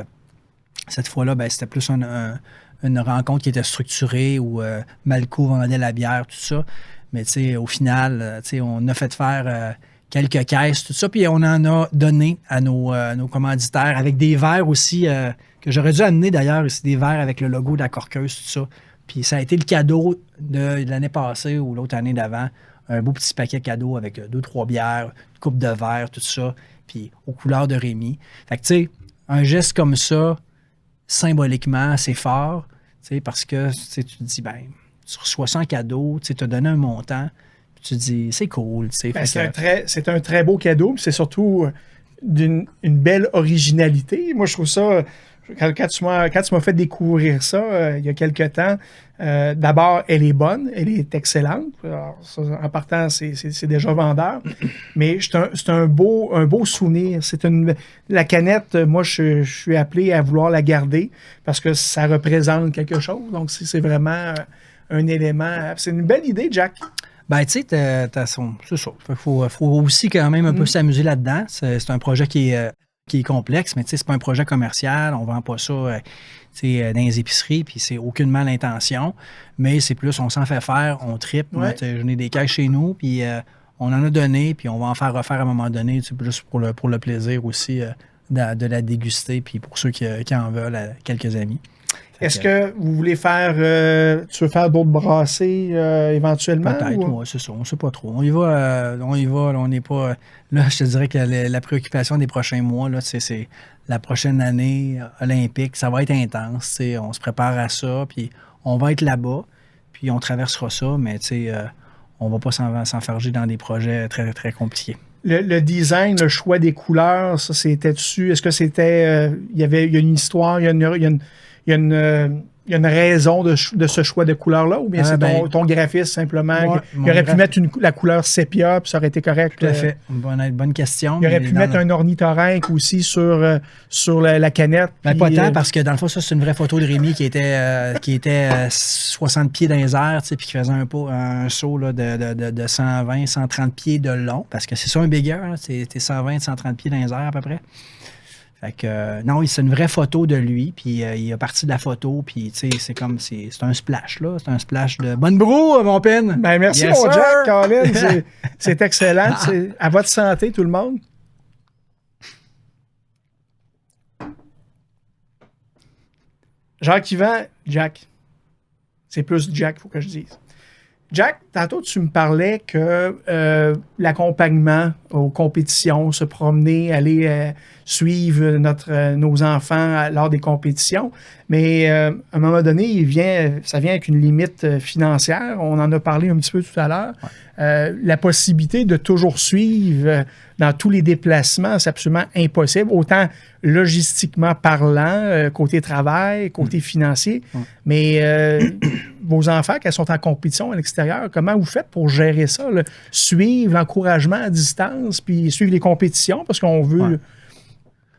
Cette fois-là, ben, c'était plus une rencontre qui était structurée où Malco vendait la bière, tout ça. Mais au final, on a fait faire quelques caisses, tout ça, puis on en a donné à nos commanditaires avec des verres aussi, que j'aurais dû amener d'ailleurs, c'est des verres avec le logo de la Corqueuse, tout ça. Puis ça a été le cadeau de l'année passée ou l'autre année d'avant. Un beau petit paquet cadeau avec 2-3 bières, une coupe de verre, tout ça, puis aux couleurs de Rémi. Fait que, tu sais, un geste comme ça, symboliquement, c'est fort, parce que tu te dis, ben, tu reçois ça en cadeau, tu as donné un montant, puis tu te dis, c'est cool. Ben, c'est un très beau cadeau, puis c'est surtout une belle originalité. Moi, je trouve ça, quand tu m'as fait découvrir ça il y a quelque temps, d'abord, elle est bonne, elle est excellente. Alors, ça, en partant, c'est déjà vendeur. Mais c'est un beau souvenir. La canette, moi, je suis appelé à vouloir la garder parce que ça représente quelque chose. Donc, c'est vraiment un élément. C'est une belle idée, Jack. Ben, tu sais, c'est ça. Il faut aussi quand même un peu s'amuser là-dedans. C'est un projet qui est complexe, mais tu sais, c'est pas un projet commercial. On vend pas ça dans les épiceries, puis c'est aucunement l'intention. Mais c'est plus, on s'en fait faire, on tripe. Ouais. J'en ai des caisses chez nous, puis on en a donné, puis on va en faire refaire à un moment donné, juste pour le plaisir aussi de la déguster, puis pour ceux qui en veulent, quelques amis. Est-ce que vous voulez tu veux faire d'autres brassées éventuellement? Peut-être, oui, c'est ça. On ne sait pas trop. On y va. Là, on n'est pas. Là, je te dirais que la préoccupation des prochains mois, là, c'est la prochaine année olympique. Ça va être intense. On se prépare à ça, puis on va être là-bas, puis on traversera ça, mais on ne va pas s'enfarger dans des projets très, très compliqués. Le design, le choix des couleurs, ça, c'était dessus. Est-ce que c'était. Il y a une histoire, il y a une raison de ce choix de couleur-là, ou bien c'est ton graphiste simplement? Il aurait pu mettre la couleur sépia, puis ça aurait été correct. Tout à fait. Bonne question. Il aurait pu mettre un ornithorynque aussi sur la canette. Ben, pas tant, parce que dans le fond, ça, c'est une vraie photo de Rémi qui était 60 pieds dans les airs, puis qui faisait un saut là, de 120, 130 pieds de long, parce que c'est ça un bigger, c'est 120, 130 pieds dans les airs à peu près. Fait que, non, c'est une vraie photo de lui, puis il a parti de la photo, puis tu sais, c'est un splash, là. C'est un splash de bonne broue, mon pin! Ben, merci, yes, mon sir. Jack, Colin. C'est excellent. À votre santé, tout le monde. Jacques-Yvan, Jack. C'est plus Jack, il faut que je dise. Jack, tantôt, tu me parlais que l'accompagnement aux compétitions, se promener, aller suivre nos enfants lors des compétitions, mais à un moment donné, ça vient avec une limite financière. On en a parlé un petit peu tout à l'heure. Ouais. La possibilité de toujours suivre dans tous les déplacements, c'est absolument impossible, autant logistiquement parlant, côté travail, côté financier, mais vos enfants, quand ils sont en compétition à l'extérieur, comment vous faites pour gérer ça? Là? Suivre l'encouragement à distance, puis suivre les compétitions, parce qu'on veut... Ouais.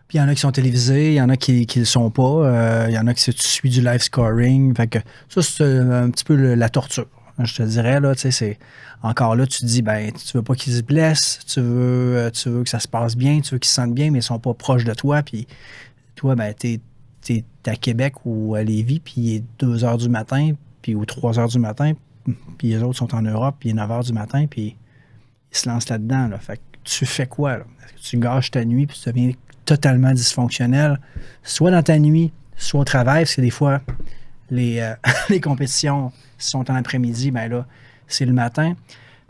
Puis il y en a qui sont télévisés, il y en a qui ne le sont pas, il y en a qui suivent du live scoring. Fait que ça, c'est un petit peu la torture. Je te dirais, là, tu sais, c'est encore là, tu te dis, ben, tu veux pas qu'ils se blessent, tu veux que ça se passe bien, tu veux qu'ils se sentent bien, mais ils sont pas proches de toi. Puis toi, ben, t'es à Québec ou à Lévis, puis il est 2 h du matin, puis ou 3 h du matin, puis les autres sont en Europe, puis il est 9 h du matin, puis ils se lancent là-dedans. Là. Fait que tu fais quoi, là? Est-ce que tu gâches ta nuit, puis tu deviens totalement dysfonctionnel, soit dans ta nuit, soit au travail, parce que des fois, les compétitions sont en après-midi, ben là, c'est le matin.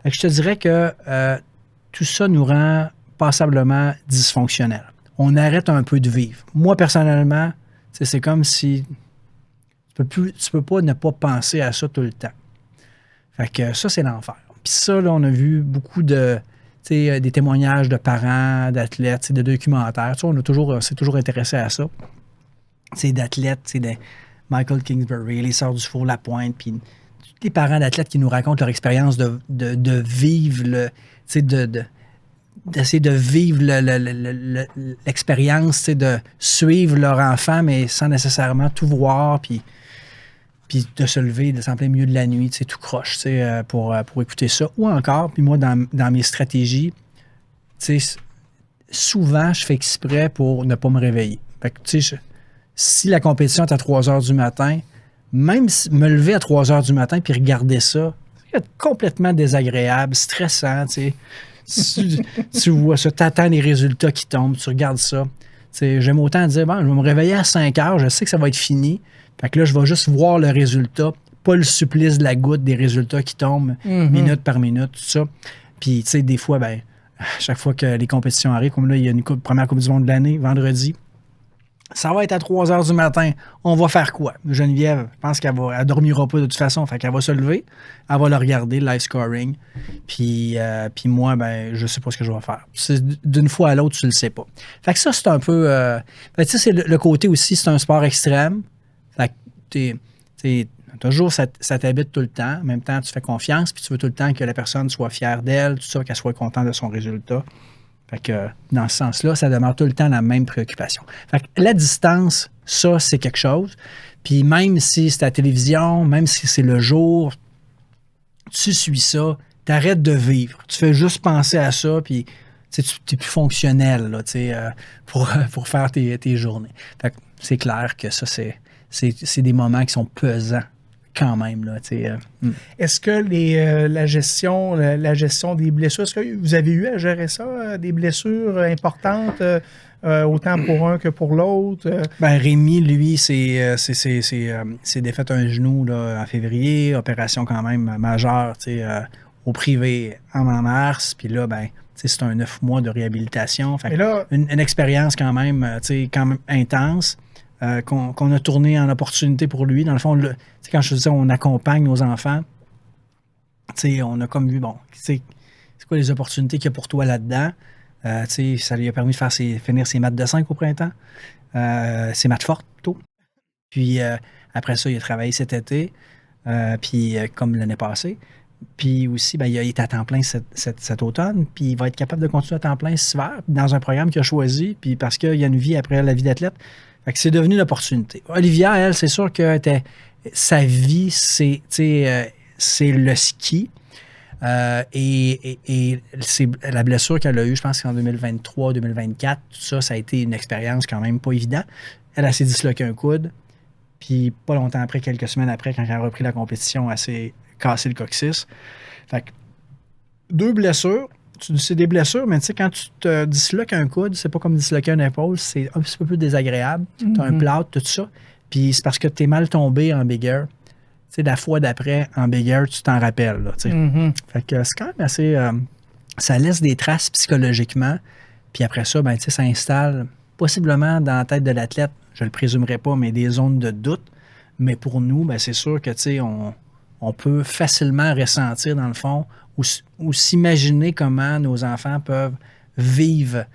Fait que je te dirais que tout ça nous rend passablement dysfonctionnels. On arrête un peu de vivre. Moi, personnellement, c'est comme si tu peux pas ne pas penser à ça tout le temps. Fait que ça, c'est l'enfer. Puis ça, là, on a vu beaucoup des témoignages de parents, d'athlètes, de documentaires. On s'est toujours intéressé à ça. D'athlètes, de Michael Kingsbury, les Sœurs du Four-Lapointe, puis tous les parents d'athlètes qui nous racontent leur expérience de vivre d'essayer de vivre l'expérience, de suivre leur enfant, mais sans nécessairement tout voir, puis de se lever en plein milieu de la nuit, tout croche, pour écouter ça. Ou encore, puis moi, dans mes stratégies, souvent, je fais exprès pour ne pas me réveiller. Fait que, si la compétition est à 3 heures du matin, même me lever à 3 heures du matin puis regarder ça, c'est complètement désagréable, stressant, tu sais. Tu vois ça, tu attends les résultats qui tombent, tu regardes ça. J'aime autant dire, bon, je vais me réveiller à 5 heures, je sais que ça va être fini. Fait que là, je vais juste voir le résultat, pas le supplice de la goutte des résultats qui tombent minute par minute, tout ça. Puis, tu sais, des fois, ben, à chaque fois que les compétitions arrivent, comme là, il y a une première Coupe du monde de l'année, vendredi, ça va être à 3 heures du matin. On va faire quoi? Geneviève, je pense qu'elle ne dormira pas de toute façon. Fait qu'elle va se lever, elle va le regarder, le live scoring. Puis moi, ben, je sais pas ce que je vais faire. D'une fois à l'autre, tu le sais pas. Fait que ça, c'est un peu... tu sais, c'est le côté aussi, c'est un sport extrême. Fait que toujours, ça t'habite tout le temps. En même temps, tu fais confiance, puis tu veux tout le temps que la personne soit fière d'elle, tout ça, qu'elle soit contente de son résultat. Fait que dans ce sens-là, ça demeure tout le temps la même préoccupation. Fait que la distance, ça, c'est quelque chose. Puis même si c'est à la télévision, même si c'est le jour, tu suis ça, t'arrêtes de vivre. Tu fais juste penser à ça, puis tu es plus fonctionnel là, pour faire tes journées. Fait que c'est clair que ça, c'est des moments qui sont pesants quand même. Là, Est-ce que la gestion des blessures, est-ce que vous avez eu à gérer ça, des blessures importantes, autant pour un que pour l'autre? Ben, Rémi, lui, s'est défait un genou là, en février, opération quand même majeure au privé en mars, puis là, ben, c'est un 9 mois de réhabilitation. Fait là, une expérience quand même intense. Qu'on a tourné en opportunité pour lui. Dans le fond, quand je te disais, on accompagne nos enfants, on a comme vu, bon, c'est quoi les opportunités qu'il y a pour toi là-dedans? Ça lui a permis de finir ses maths de 5 au printemps, ses maths fortes plutôt. Puis après ça, il a travaillé cet été, puis comme l'année passée. Puis aussi, ben, il a été à temps plein cet automne, puis il va être capable de continuer à temps plein cet hiver, dans un programme qu'il a choisi, puis parce qu'il y a une vie après la vie d'athlète. Fait que c'est devenu l'opportunité. Olivia, elle, c'est sûr que sa vie, c'est le ski. Et c'est la blessure qu'elle a eue, je pense qu'en 2023-2024, tout ça, ça a été une expérience quand même pas évidente. Elle s'est disloqué un coude, puis pas longtemps après, quelques semaines après, quand elle a repris la compétition, elle s'est cassé le coccyx. Fait que 2 blessures. C'est des blessures, mais tu sais, quand tu te disloques un coude, c'est pas comme disloquer une épaule, c'est un petit peu plus désagréable. Tu as un plâtre, tout ça. Puis c'est parce que tu es mal tombé en Big Air. Tu sais, la fois d'après, en Big Air, tu t'en rappelles. Là, Fait que c'est quand même assez... ça laisse des traces psychologiquement. Puis après ça, ben, ça installe possiblement dans la tête de l'athlète, je le présumerai pas, mais des zones de doute. Mais pour nous, ben, c'est sûr que on peut facilement ressentir, dans le fond, ou s'imaginer comment nos enfants peuvent vivre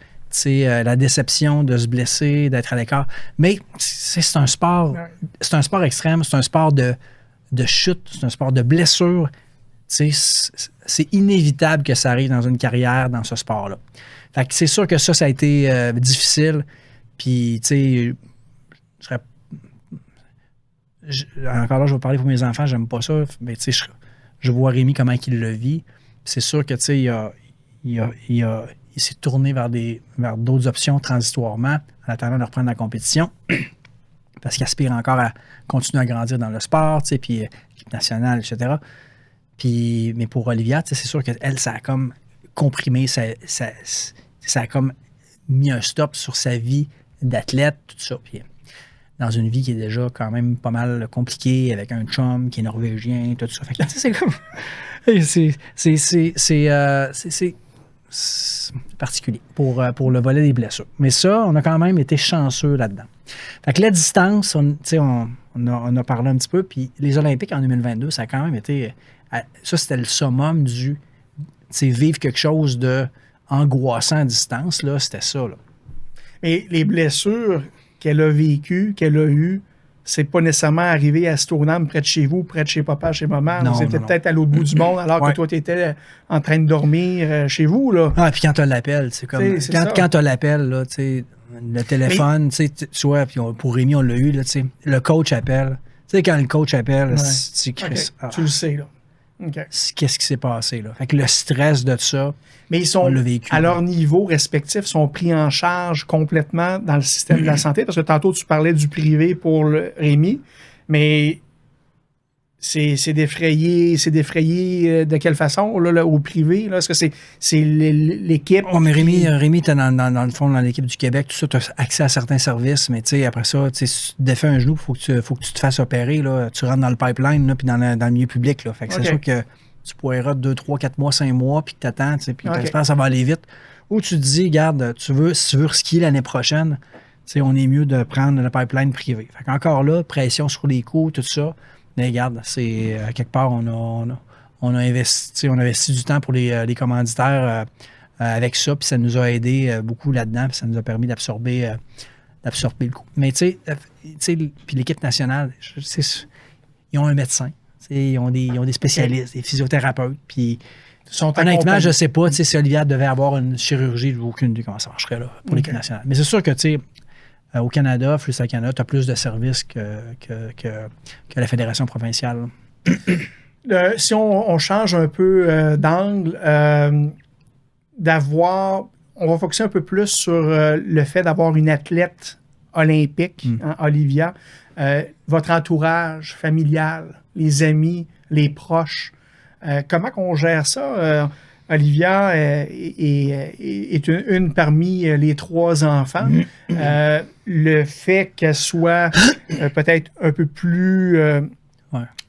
la déception de se blesser, d'être à l'écart. Mais c'est un sport extrême, c'est un sport de chute, c'est un sport de blessure. C'est inévitable que ça arrive dans une carrière dans ce sport-là. Fait que c'est sûr que ça a été difficile. Puis, encore là, je vais parler pour mes enfants, j'aime pas ça, mais je vois Rémi comment il le vit. C'est sûr que il s'est tourné vers d'autres options transitoirement en attendant de reprendre la compétition parce qu'il aspire encore à continuer à grandir dans le sport, puis l'équipe nationale, etc. Mais pour Olivia, c'est sûr qu'elle, ça a comme comprimé, ça a comme mis un stop sur sa vie d'athlète, tout ça. Puis, dans une vie qui est déjà quand même pas mal compliquée, avec un chum qui est norvégien, tout ça. Fait que, c'est comme... c'est particulier pour le volet des blessures. Mais ça, on a quand même été chanceux là-dedans. Fait que la distance, on a parlé un petit peu, puis les Olympiques en 2022, ça a quand même été... Ça, c'était le summum du... vivre quelque chose de angoissant à distance, là, c'était ça, là. Et les blessures qu'elle a vécues, qu'elle a eues, c'est pas nécessairement arrivé à Stoneham, près de chez vous, près de chez papa, chez maman. Vous étiez peut-être à l'autre bout du monde, alors que toi, tu étais en train de dormir chez vous, là. Ah, puis quand tu as l'appel, c'est comme... Quand tu as l'appel, là, tu sais, le téléphone, tu vois, puis pour Rémi, on l'a eu, là, tu sais, le coach appelle. Tu sais, quand le coach appelle, tu cries. Okay. Tu le sais, là. OK. qu'est-ce qui s'est passé. Là. Fait que le stress de ça, Mais ils on sont, l'a vécu. à leur niveau respectif, sont pris en charge complètement dans le système de la santé. Parce que tantôt, tu parlais du privé pour le Rémi, mais c'est défrayé de quelle façon, là, au privé? Là? Est-ce que c'est l'équipe? Oh, mais Rémi t'es dans le fond, dans l'équipe du Québec, tout ça, tu as accès à certains services, mais tu sais, après ça, si tu te défais un genou, il faut que tu te fasses opérer, là, tu rentres dans le pipeline, là, puis dans le milieu public. Là. Fait que OK. c'est sûr que tu pourrais 2, 3, 4 mois, 5 mois, puis que tu attends, puis OK. tu espères que ça va aller vite. Ou tu te dis, regarde, si tu veux skier l'année prochaine, on est mieux de prendre le pipeline privé. Fait qu'encore là, pression sur les coûts, tout ça. Mais regarde, c'est à quelque part, on a investi du temps pour les commanditaires avec ça, puis ça nous a aidé beaucoup là-dedans, puis ça nous a permis d'absorber le coup. Mais tu sais, puis l'équipe nationale, ils ont un médecin, ils ont des spécialistes, des physiothérapeutes, puis honnêtement, je ne sais pas si Olivier devait avoir une chirurgie, j'ai aucune idée comment ça marcherait là, pour l'équipe nationale. Mais c'est sûr que, tu sais, au Canada, Freestyle Canada, tu as plus de services que la fédération provinciale. Si on change un peu d'angle, on va focuser un peu plus sur le fait d'avoir une athlète olympique, hein, Olivia. Votre entourage familial, les amis, les proches, comment on gère ça? Olivia est une parmi les 3 enfants. Le fait qu'elle soit peut-être un peu plus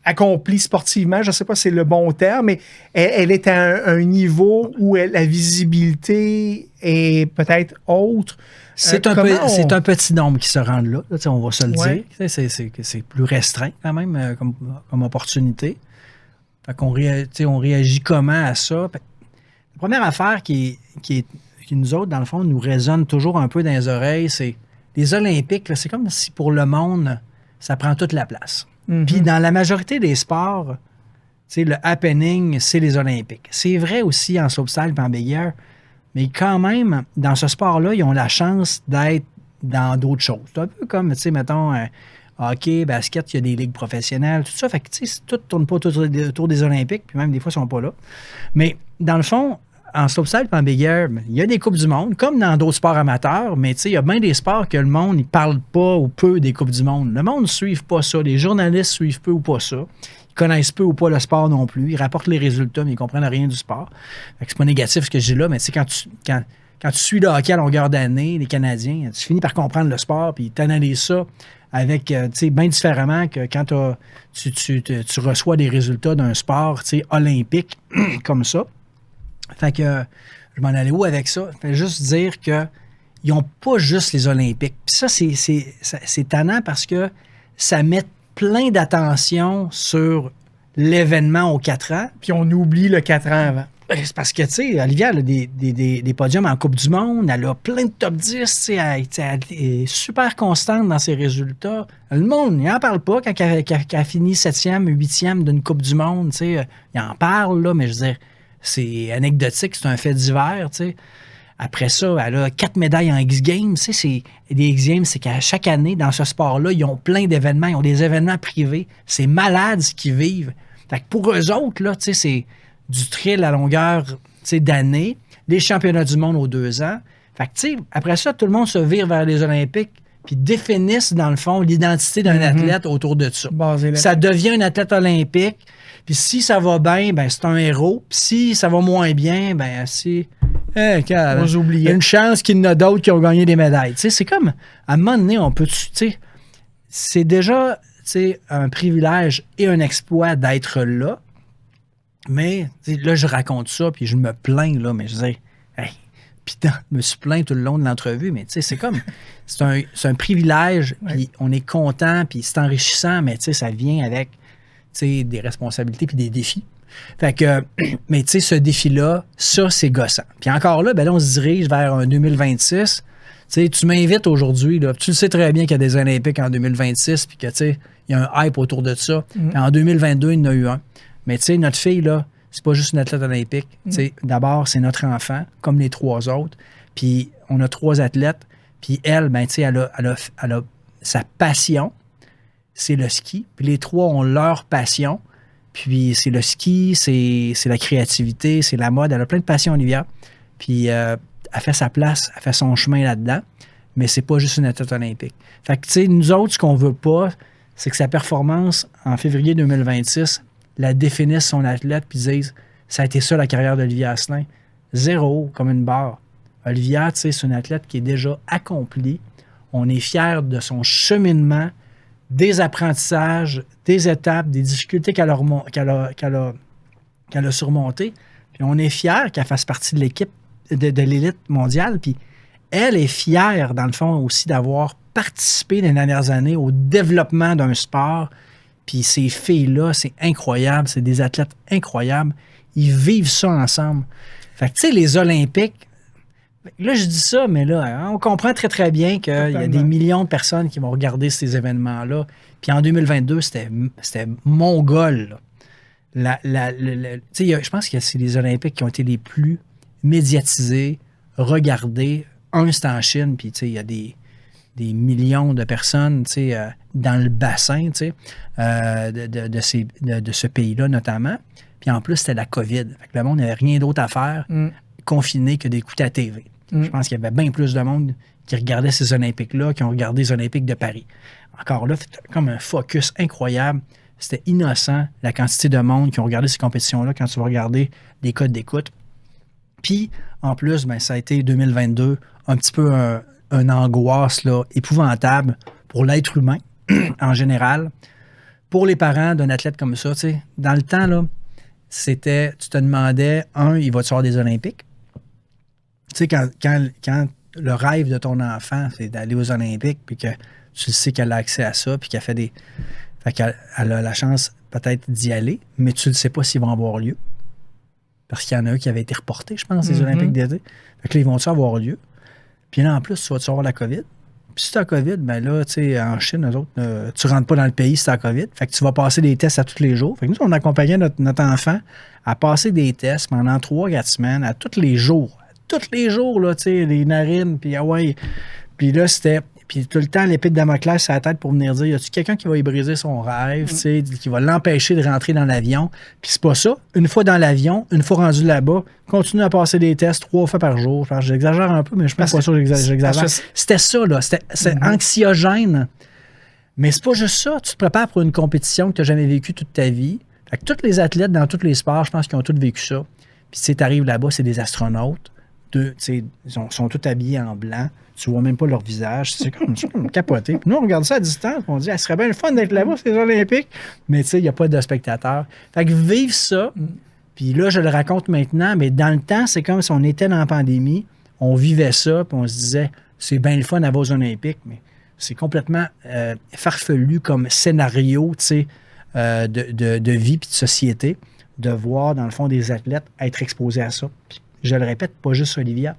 accomplie sportivement, je ne sais pas si c'est le bon terme, mais elle est à un niveau où la visibilité est peut-être autre. C'est un petit nombre qui se rendent là, on va se le dire. C'est plus restreint quand même comme opportunité. Fait qu'on on réagit comment à ça? La première affaire qui nous autres, dans le fond, nous résonne toujours un peu dans les oreilles, c'est les Olympiques, là, c'est comme si pour le monde, ça prend toute la place. Mm-hmm. Puis dans la majorité des sports, le happening, c'est les Olympiques. C'est vrai aussi en slopestyle et en big air, mais quand même, dans ce sport-là, ils ont la chance d'être dans d'autres choses. C'est un peu comme, mettons, hockey, basket, il y a des ligues professionnelles, tout ça. Fait que, tout ne tourne pas autour des Olympiques, puis même des fois, ils ne sont pas là. Mais dans le fond, en slopestyle et en big air, il y a des Coupes du monde, comme dans d'autres sports amateurs, mais il y a bien des sports que le monde ne parle pas ou peu des Coupes du monde. Le monde ne suit pas ça. Les journalistes suivent peu ou pas ça. Ils connaissent peu ou pas le sport non plus. Ils rapportent les résultats, mais ils ne comprennent rien du sport. Fait que c'est pas négatif ce que j'ai là, mais quand tu suis le hockey à longueur d'année, les Canadiens, tu finis par comprendre le sport, puis tu analyses ça avec, bien différemment que quand tu reçois des résultats d'un sport, olympique comme ça. Fait que je m'en allais où avec ça? Fait juste dire que ils n'ont pas juste les Olympiques. Puis ça, c'est tannant parce que ça met plein d'attention sur l'événement aux 4 ans. Puis on oublie le 4 ans avant. C'est parce que, tu sais, Olivia, elle a des podiums en Coupe du Monde, elle a plein de top 10, elle est super constante dans ses résultats. Le monde, il n'en parle pas quand elle a fini 7e, 8e d'une Coupe du Monde, tu sais. Il en parle, là, mais je veux dire, c'est anecdotique, c'est un fait divers, tu sais. Après ça, elle a 4 médailles en X-Games. Tu sais, des X-Games, c'est qu'à chaque année, dans ce sport-là, ils ont plein d'événements, ils ont des événements privés. C'est malade ce qu'ils vivent. Fait que pour eux autres, là, tu sais, c'est du thrill à longueur d'année, les championnats du monde aux 2 ans. Fait que, tu sais, après ça, tout le monde se vire vers les Olympiques puis définissent, dans le fond, l'identité d'un athlète autour de ça. Ça devient un athlète olympique. Puis si ça va bien, ben c'est un héros. Puis si ça va moins bien, ben c'est une chance qu'il y en a d'autres qui ont gagné des médailles. Tu sais, c'est comme, à un moment donné, on peut, tu sais, c'est déjà, tu sais, un privilège et un exploit d'être là. Mais là, je raconte ça, puis je me plains, là, mais je dis, hey, putain, je me suis plaint tout le long de l'entrevue, mais tu sais, c'est comme, c'est un privilège, puis on est content, puis c'est enrichissant, mais tu sais, ça vient avec, tu sais, des responsabilités puis des défis. Fait que, mais tu sais, ce défi-là, ça, c'est gossant. Puis encore là, ben là, on se dirige vers un 2026. Tu sais, tu m'invites aujourd'hui, là, tu le sais très bien qu'il y a des Olympiques en 2026, puis que, tu sais, il y a un hype autour de ça. En 2022, il y en a eu un. Mais tu sais, notre fille, là, c'est pas juste une athlète olympique. D'abord, c'est notre enfant, comme les 3 autres. Puis on a 3 athlètes. Puis elle, ben, tu sais, elle a sa passion, c'est le ski. Puis les 3 ont leur passion, Puis c'est le ski, c'est la créativité, c'est la mode. Elle a plein de passion, Olivia. Puis elle fait sa place, elle fait son chemin là-dedans. Mais c'est pas juste une athlète olympique. Fait que, tu sais, nous autres, ce qu'on veut pas, c'est que sa performance en février 2026 la définisse son athlète puis dise ça a été ça la carrière d'Olivia Asselin. 0, comme une barre. Olivia, tu sais, c'est une athlète qui est déjà accomplie. On est fiers de son cheminement, des apprentissages, des étapes, des difficultés qu'elle a surmontées. Puis on est fiers qu'elle fasse partie de l'équipe de l'élite mondiale. Puis elle est fière, dans le fond, aussi d'avoir participé les dernières années au développement d'un sport. Puis ces filles-là, c'est incroyable. C'est des athlètes incroyables. Ils vivent ça ensemble. Fait que, tu sais, les Olympiques, là, je dis ça, mais là, on comprend très, très bien qu'il y a des millions de personnes qui vont regarder ces événements-là. Puis en 2022, c'était mongol. Je pense que c'est les Olympiques qui ont été les plus médiatisés, regardés. Un, c'est en Chine, puis il y a des millions de personnes dans le bassin de ce pays-là, notamment. Puis en plus, c'était la COVID. Fait que le monde n'avait rien d'autre à faire, confiné, que d'écouter la TV. Je pense qu'il y avait bien plus de monde qui regardait ces Olympiques-là, qui ont regardé les Olympiques de Paris. Encore là, c'était comme un focus incroyable. C'était innocent, la quantité de monde qui ont regardé ces compétitions-là quand tu vas regarder les codes d'écoute. Puis, en plus, ça a été 2022, un petit peu un angoisse là, épouvantable pour l'être humain en général. Pour les parents d'un athlète comme ça, dans le temps, là, c'était, tu te demandais, il va-tu avoir des Olympiques? Tu sais, quand le rêve de ton enfant, c'est d'aller aux Olympiques, puis que tu sais qu'elle a accès à ça, puis qu'elle fait des... Fait qu'elle a la chance peut-être d'y aller, mais tu ne sais pas s'ils vont avoir lieu. Parce qu'il y en a un qui avait été reporté, je pense, les Olympiques d'été. Fait que là, ils vont-tu avoir lieu? Puis là, en plus, tu vas-tu avoir la COVID? Puis si tu as la COVID, ben là, tu sais, en Chine, eux autres, tu rentres pas dans le pays si tu as la COVID. Fait que tu vas passer des tests à tous les jours. Fait que nous, on accompagnait notre enfant à passer des tests pendant 3-4 semaines, à tous les jours. Tous les jours, là, tu sais, les narines, puis ah ouais. Puis là, c'était... Puis tout le temps, l'épée de Damoclès sur la tête pour venir dire, y a-tu quelqu'un qui va y briser son rêve, tu sais, qui va l'empêcher de rentrer dans l'avion? Puis c'est pas ça. Une fois dans l'avion, une fois rendu là-bas, continue à passer des tests 3 fois par jour. Enfin, j'exagère un peu, mais je pense pas ça, j'exagère. C'était ça, là. C'est anxiogène. Mais c'est pas juste ça. Tu te prépares pour une compétition que tu n'as jamais vécue toute ta vie. Fait que tous les athlètes dans tous les sports, je pense qu'ils ont tous vécu ça. Puis tu arrives là-bas, c'est des astronautes. Ils sont tous habillés en blanc. Tu vois même pas leur visage. C'est comme capoté. Puis nous, on regarde ça à distance. On dit, serait bien le fun d'être là-bas, c'est les Olympiques. Mais tu sais, il n'y a pas de spectateurs. Fait que vivre ça, puis là, je le raconte maintenant, mais dans le temps, c'est comme si on était dans la pandémie, on vivait ça, puis on se disait, c'est bien le fun d'aller aux Olympiques, mais c'est complètement farfelu comme scénario, tu sais, de vie puis de société, de voir, dans le fond, des athlètes être exposés à ça. Puis, je le répète, pas juste Olivia,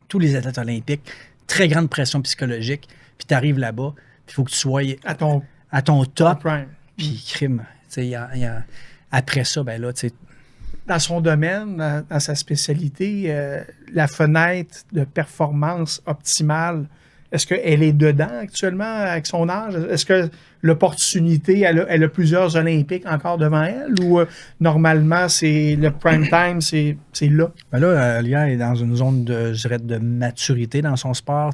tous les athlètes olympiques, très grande pression psychologique, puis tu arrives là-bas, puis il faut que tu sois à ton top, puis crime. Après ça, ben là, tu sais... Dans son domaine, dans sa spécialité, la fenêtre de performance optimale, est-ce qu'elle est dedans actuellement avec son âge? Est-ce que l'opportunité, elle a plusieurs Olympiques encore devant elle ou normalement, c'est le prime time, c'est là? Ben là, Lia est dans une zone de maturité dans son sport.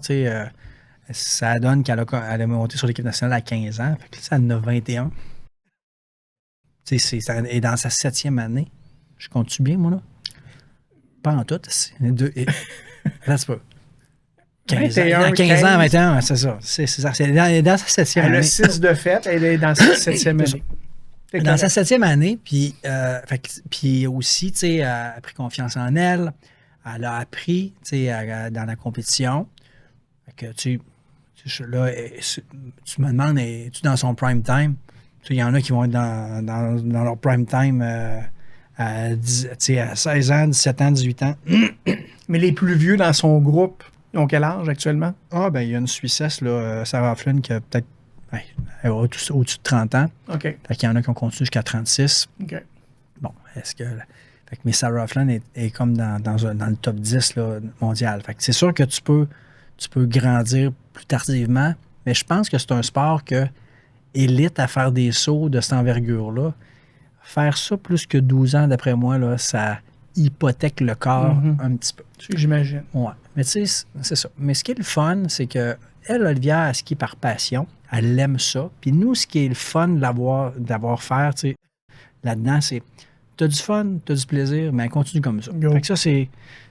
Ça donne qu'elle a monté sur l'équipe nationale à 15 ans. Fait que là, ça en a 21. Elle est dans sa 7e année. Je compte-tu bien, moi, là? Pas en tout. Là, c'est pas... 15 ans, 21, c'est ça. Elle est dans sa 7e année. Elle a 6 de fête, elle est dans sa 7e année. Dans sa 7e année, puis aussi, tu sais, elle a pris confiance en elle. Elle a appris, tu sais, dans la compétition. Fait que, tu me demandes, es-tu dans son prime time? Il y en a qui vont être dans leur prime time à 16 ans, 17 ans, 18 ans. Mais les plus vieux dans son groupe, ils ont quel âge actuellement? Ah, ben il y a une Suissesse, là, Sarah Flynn, qui a peut-être au-dessus de 30 ans. OK. Fait qu'il y en a qui ont continué jusqu'à 36. OK. Bon, est-ce que... Fait que, mais Sarah Flynn est comme dans le top 10 là, mondial. Fait que c'est sûr que tu peux grandir plus tardivement, mais je pense que c'est un sport que élite à faire des sauts de cette envergure-là. faire ça plus que 12 ans, d'après moi, là, ça hypothèque le corps un petit peu. J'imagine. Ouais. Mais tu sais, c'est ça. Mais ce qui est le fun, c'est que elle, Olivia, elle skie par passion. Elle aime ça. Puis nous, ce qui est le fun d'avoir faire, tu sais, là-dedans, c'est t'as du fun, t'as du plaisir, mais continue comme ça. Fait que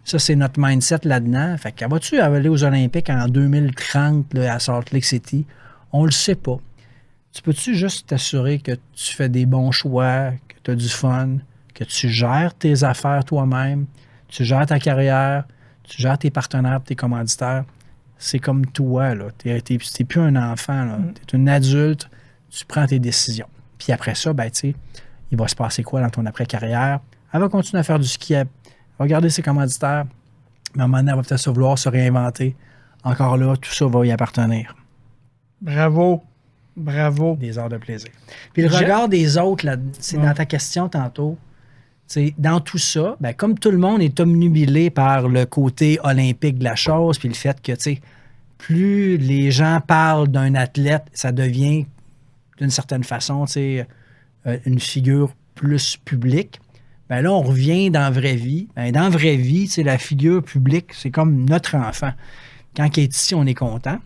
ça, c'est notre mindset là-dedans. Fait que vas-tu aller aux Olympiques en 2030 là, à Salt Lake City? On le sait pas. Tu peux-tu juste t'assurer que tu fais des bons choix, que tu as du fun, que tu gères tes affaires toi-même, tu gères ta carrière, tu gères tes partenaires, tes commanditaires. C'est comme toi, là. T'es plus un enfant, là. T'es un adulte, tu prends tes décisions. Puis après ça, ben, tu sais, il va se passer quoi dans ton après-carrière? Elle va continuer à faire du ski, elle va garder ses commanditaires, mais à un moment donné, elle va peut-être vouloir se réinventer. Encore là, tout ça va y appartenir. Bravo. Bravo. Des heures de plaisir. Puis le regard des autres, là, c'est dans ta question tantôt. T'sais, dans tout ça, ben, comme tout le monde est omnubilé par le côté olympique de la chose, puis le fait que plus les gens parlent d'un athlète, ça devient d'une certaine façon une figure plus publique. Ben là, on revient dans la vraie vie. Ben, dans la vraie vie, la figure publique, c'est comme notre enfant. Quand il est ici, on est content.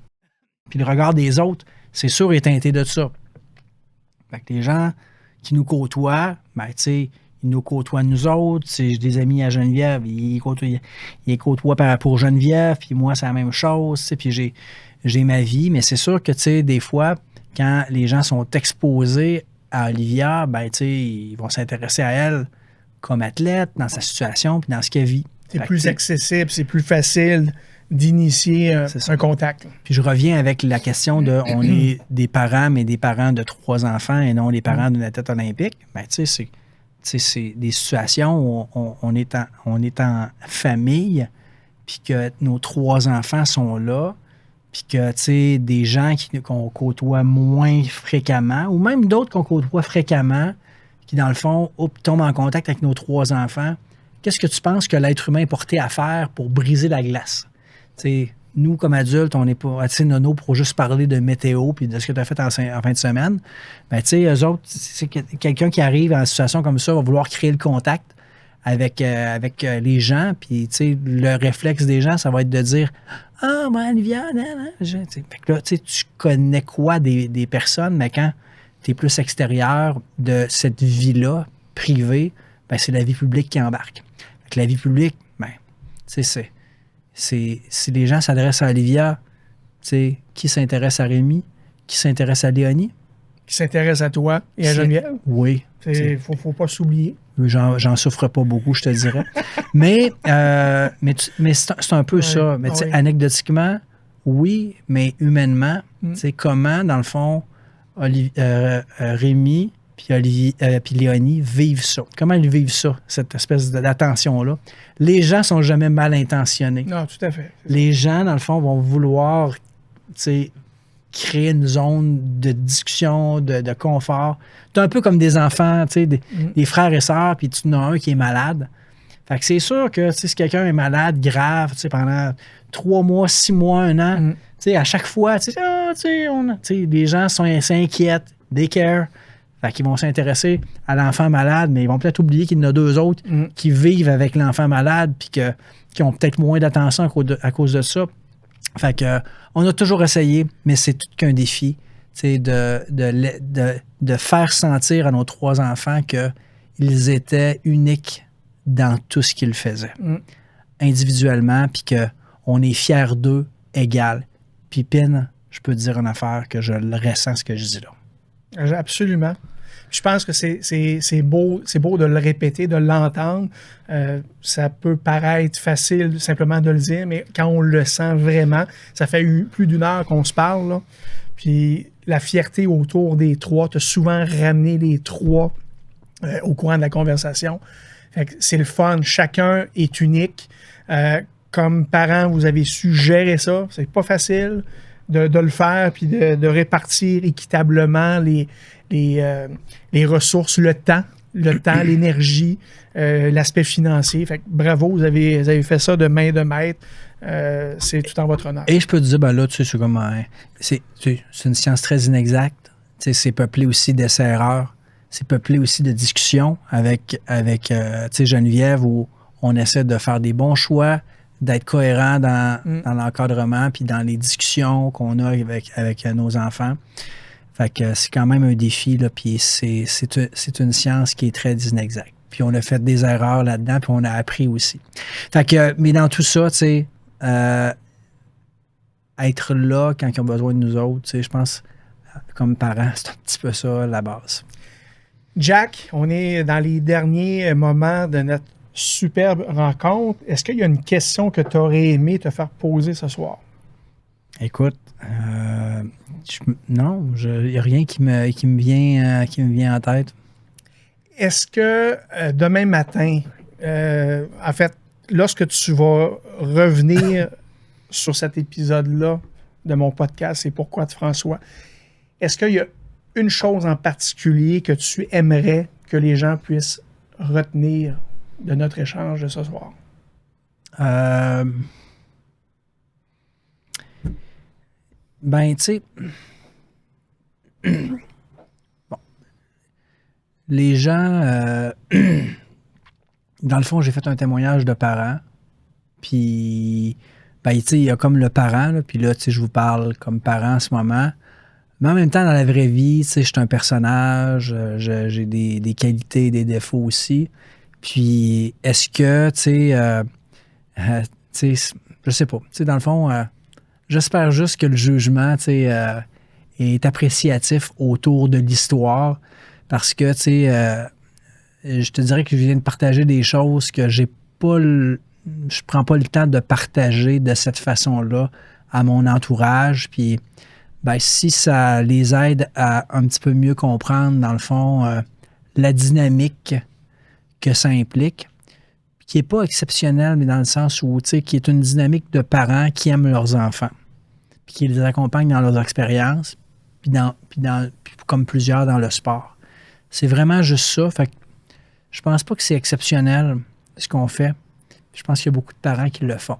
Puis le regard des autres, c'est sûr, est teinté de ça. Fait que les gens qui nous côtoient, ben, ils nous côtoient nous autres. J'ai des amis à Geneviève, ils côtoient pour Geneviève, puis moi, c'est la même chose. Puis j'ai ma vie, mais c'est sûr que des fois, quand les gens sont exposés à Olivia, ben, ils vont s'intéresser à elle comme athlète, dans sa situation, puis dans ce qu'elle vit. C'est plus accessible, c'est plus facile d'initier un contact. Puis je reviens avec la question de on est des parents, mais des parents de 3 enfants et non les parents d'une athlète olympique. Ben, c'est des situations où on est en famille, puis que nos 3 enfants sont là, puis que des gens qu'on côtoie moins fréquemment, ou même d'autres qu'on côtoie fréquemment, qui dans le fond tombent en contact avec nos 3 enfants. Qu'est-ce que tu penses que l'être humain est porté à faire pour briser la glace? T'sais, nous, comme adultes, on n'est pas assez nono pour juste parler de météo puis de ce que tu as fait en fin de semaine. Ben, eux autres, c'est quelqu'un qui arrive en situation comme ça va vouloir créer le contact avec les gens. Puis, le réflexe des gens, ça va être de dire « Ah, moi, Olivia, non. » Fait que là, tu connais quoi des personnes, mais quand tu es plus extérieur de cette vie-là, privée, ben, c'est la vie publique qui embarque. Fait que la vie publique, ben, si les gens s'adressent à Olivia, qui s'intéresse à Rémi, qui s'intéresse à Léonie? Qui s'intéresse à toi et à Geneviève? Oui. Il ne faut pas s'oublier. J'en souffre pas beaucoup, je te dirais. mais c'est un peu ça. Mais anecdotiquement, oui, mais humainement, comment, dans le fond, Rémi puis Léonie vivent ça. Comment ils vivent ça, cette espèce d'attention-là? Les gens sont jamais mal intentionnés. Non, tout à fait. Les gens, dans le fond, vont vouloir créer une zone de discussion, de confort. C'est un peu comme des enfants, des frères et sœurs, puis tu en as un qui est malade. Fait que c'est sûr que si quelqu'un est malade, grave, pendant 3 mois, 6 mois, 1 an, à chaque fois, les gens s'inquiètent, they care. Fait qu'ils vont s'intéresser à l'enfant malade, mais ils vont peut-être oublier qu'il y en a 2 autres qui vivent avec l'enfant malade puis qui ont peut-être moins d'attention à cause de ça. Fait que on a toujours essayé, mais c'est tout qu'un défi, de faire sentir à nos 3 enfants qu'ils étaient uniques dans tout ce qu'ils faisaient, individuellement, puis qu'on est fiers d'eux égal. Puis Pin, je peux te dire une affaire que je le ressens, ce que je dis là. Absolument. Je pense que c'est beau de le répéter, de l'entendre. Ça peut paraître facile simplement de le dire, mais quand on le sent vraiment, ça fait plus d'1 heure qu'on se parle, là. Puis la fierté autour des 3, tu as souvent ramené les 3 au courant de la conversation. Fait que c'est le fun. Chacun est unique. Comme parents, vous avez su gérer ça. C'est pas facile de le faire puis de répartir équitablement les ressources, le temps, l'énergie, l'aspect financier. Fait que bravo, vous avez fait ça de main de maître. C'est tout en votre honneur. Et je peux te dire, ben là, c'est comme c'est une science très inexacte. C'est peuplé aussi d'essais-erreurs. c'est peuplé aussi de discussions avec tu sais, Geneviève, où on essaie de faire des bons choix, d'être cohérent dans l'encadrement puis dans les discussions qu'on a avec nos enfants. Fait que c'est quand même un défi, là, puis c'est une science qui est très inexacte. Puis on a fait des erreurs là-dedans, puis on a appris aussi. Fait que, mais dans tout ça, tu sais, être là quand ils ont besoin de nous autres, tu sais, je pense, comme parents, c'est un petit peu ça, la base. Jack, on est dans les derniers moments de notre superbe rencontre. Est-ce qu'il y a une question que tu aurais aimé te faire poser ce soir? Écoute, non, il n'y a rien qui me vient en tête. Est-ce que demain matin, en fait, lorsque tu vas revenir sur cet épisode-là de mon podcast, C'est Pourquoi de François, est-ce qu'il y a une chose en particulier que tu aimerais que les gens puissent retenir de notre échange de ce soir? Ben, tu sais, bon, les gens, dans le fond, j'ai fait un témoignage de parents, puis, ben, tu sais, il y a comme le parent, là, puis là, tu sais, je vous parle comme parent en ce moment, mais en même temps, dans la vraie vie, tu sais, je suis un personnage, j'ai des qualités et des défauts aussi, puis est-ce que, tu sais, je sais pas, tu sais, dans le fond, j'espère juste que le jugement, tu sais, est appréciatif autour de l'histoire parce que, tu sais, je te dirais que je viens de partager des choses que je prends pas le temps de partager de cette façon-là à mon entourage. Puis, ben, si ça les aide à un petit peu mieux comprendre, dans le fond, la dynamique que ça implique, qui n'est pas exceptionnelle, mais dans le sens où, tu sais, qui est une dynamique de parents qui aiment leurs enfants, puis qui les accompagnent dans leurs expériences, puis comme plusieurs dans le sport. C'est vraiment juste ça. Fait que je pense pas que c'est exceptionnel ce qu'on fait. Je pense qu'il y a beaucoup de parents qui le font.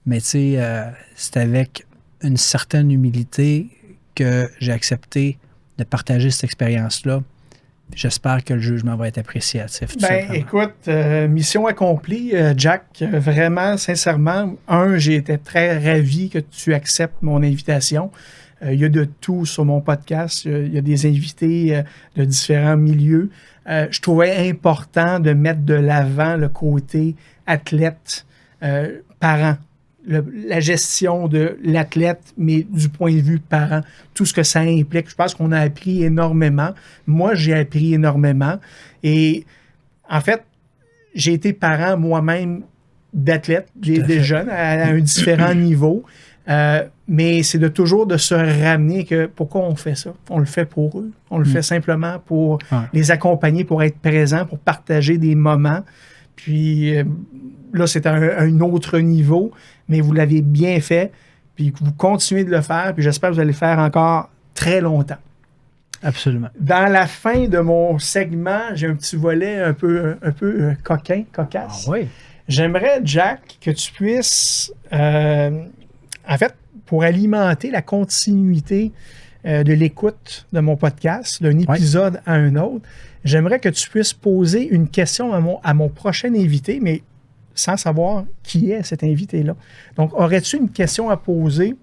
Mais tu sais, c'est avec une certaine humilité que j'ai accepté de partager cette expérience-là. J'espère que le jugement va être appréciatif. Ben, écoute, mission accomplie, Jack. Vraiment, sincèrement, j'ai été très ravi que tu acceptes mon invitation. Il y a de tout sur mon podcast. Il y a des invités de différents milieux. Je trouvais important de mettre de l'avant le côté athlète, parent. La gestion de l'athlète, mais du point de vue parent, tout ce que ça implique. Je pense qu'on a appris énormément. Moi, j'ai appris énormément. Et en fait, j'ai été parent moi-même d'athlètes, des jeunes à un différent niveau. Mais c'est toujours de se ramener que pourquoi on fait ça? On le fait pour eux. On le fait simplement pour les accompagner, pour être présent, pour partager des moments. Puis là, c'est un autre niveau, mais vous l'avez bien fait, puis vous continuez de le faire, puis j'espère que vous allez le faire encore très longtemps. Absolument. Dans la fin de mon segment, j'ai un petit volet un peu cocasse. Ah oui. J'aimerais, Jack, que tu puisses, en fait, pour alimenter la continuité de l'écoute de mon podcast, d'un épisode à un autre, j'aimerais que tu puisses poser une question à mon prochain invité, mais sans savoir qui est cet invité-là. Donc, aurais-tu une question à poser?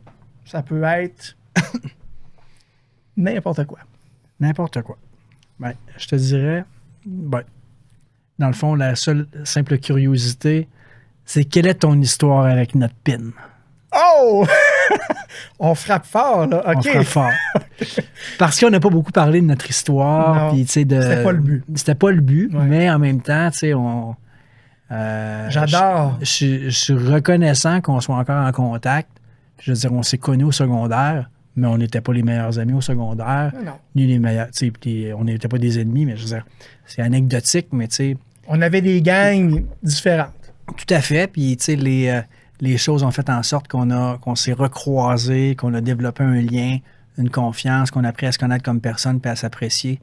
Ça peut être n'importe quoi. N'importe quoi. Ben, je te dirais, dans le fond, la seule simple curiosité, c'est quelle est ton histoire avec notre PIN? Oh! On frappe fort, là. OK. On frappe fort. Parce qu'on n'a pas beaucoup parlé de notre histoire. Non, c'était pas le but. C'était pas le but, Ouais. mais en même temps, tu sais, J'adore. Je suis reconnaissant qu'on soit encore en contact. Je veux dire, on s'est connus au secondaire, mais on n'était pas les meilleurs amis au secondaire. Non. Ni les meilleurs. Tu sais, on n'était pas des ennemis, mais je veux dire, c'est anecdotique, mais tu sais. On avait des gangs différentes. Tout à fait. Puis, tu sais, les choses ont fait en sorte qu'on s'est recroisés, qu'on a développé un lien, une confiance, qu'on a appris à se connaître comme personne puis à s'apprécier.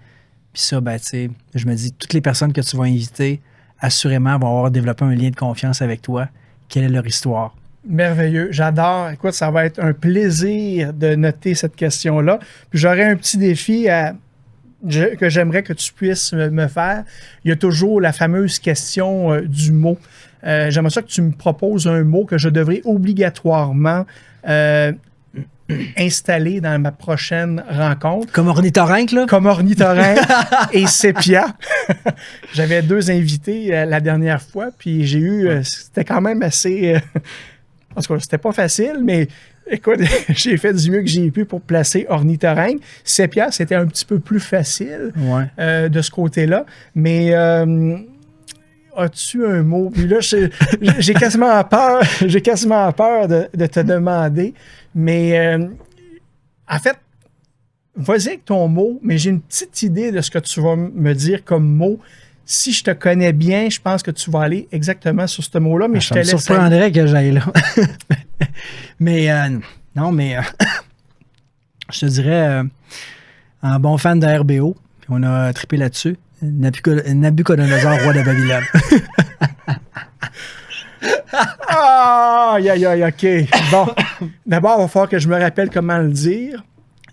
Puis ça, ben, tu sais, je me dis, toutes les personnes que tu vas inviter, assurément, vont avoir développé un lien de confiance avec toi. Quelle est leur histoire? Merveilleux. J'adore. Écoute, ça va être un plaisir de noter cette question-là. Puis j'aurais un petit défi que j'aimerais que tu puisses me faire, il y a toujours la fameuse question du mot. J'aimerais ça que tu me proposes un mot que je devrais obligatoirement installer dans ma prochaine rencontre. Comme ornithorynque, là? Comme ornithorynque et sépia. J'avais 2 invités la dernière fois, puis j'ai eu... c'était quand même assez... en tout cas, c'était pas facile, mais écoute, j'ai fait du mieux que j'ai pu pour placer ornithorynque. Sépia, c'était un petit peu plus facile de ce côté-là, mais... as-tu un mot? Puis là, j'ai quasiment peur. J'ai quasiment peur de te demander. Mais en fait, vas-y avec ton mot, mais j'ai une petite idée de ce que tu vas me dire comme mot. Si je te connais bien, je pense que tu vas aller exactement sur ce mot-là, mais je te laisse. Ça me surprendrait que j'aille là. Mais non, mais je te dirais, un bon fan de RBO, puis on a trippé là-dessus. Nabucodonosor, roi de Babylone. Aïe, aïe, aïe, OK. Bon, d'abord, il va falloir que je me rappelle comment le dire.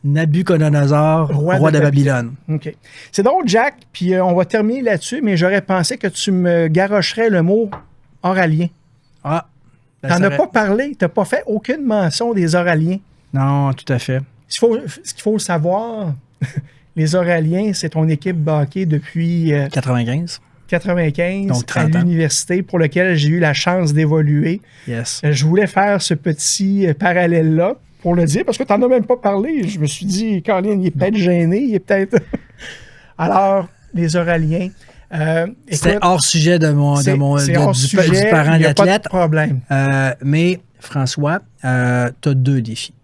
Nabucodonosor, roi de Babylone. OK. C'est donc, Jack, puis on va terminer là-dessus, mais j'aurais pensé que tu me garocherais le mot oralien. Ah. T'en as pas parlé, t'as pas fait aucune mention des oraliens. Non, tout à fait. Ce qu'il faut savoir... Les Oraliens, c'est ton équipe hockey depuis 95. Donc, 30 à l'université pour lequel j'ai eu la chance d'évoluer. Yes. Je voulais faire ce petit parallèle-là pour le dire parce que tu n'en as même pas parlé. Je me suis dit, Colin, il est peut-être gêné, il est peut-être... Alors, les Oraliens... c'était hors sujet du parent d'athlète. Pas de problème. Mais, François, tu as 2 défis.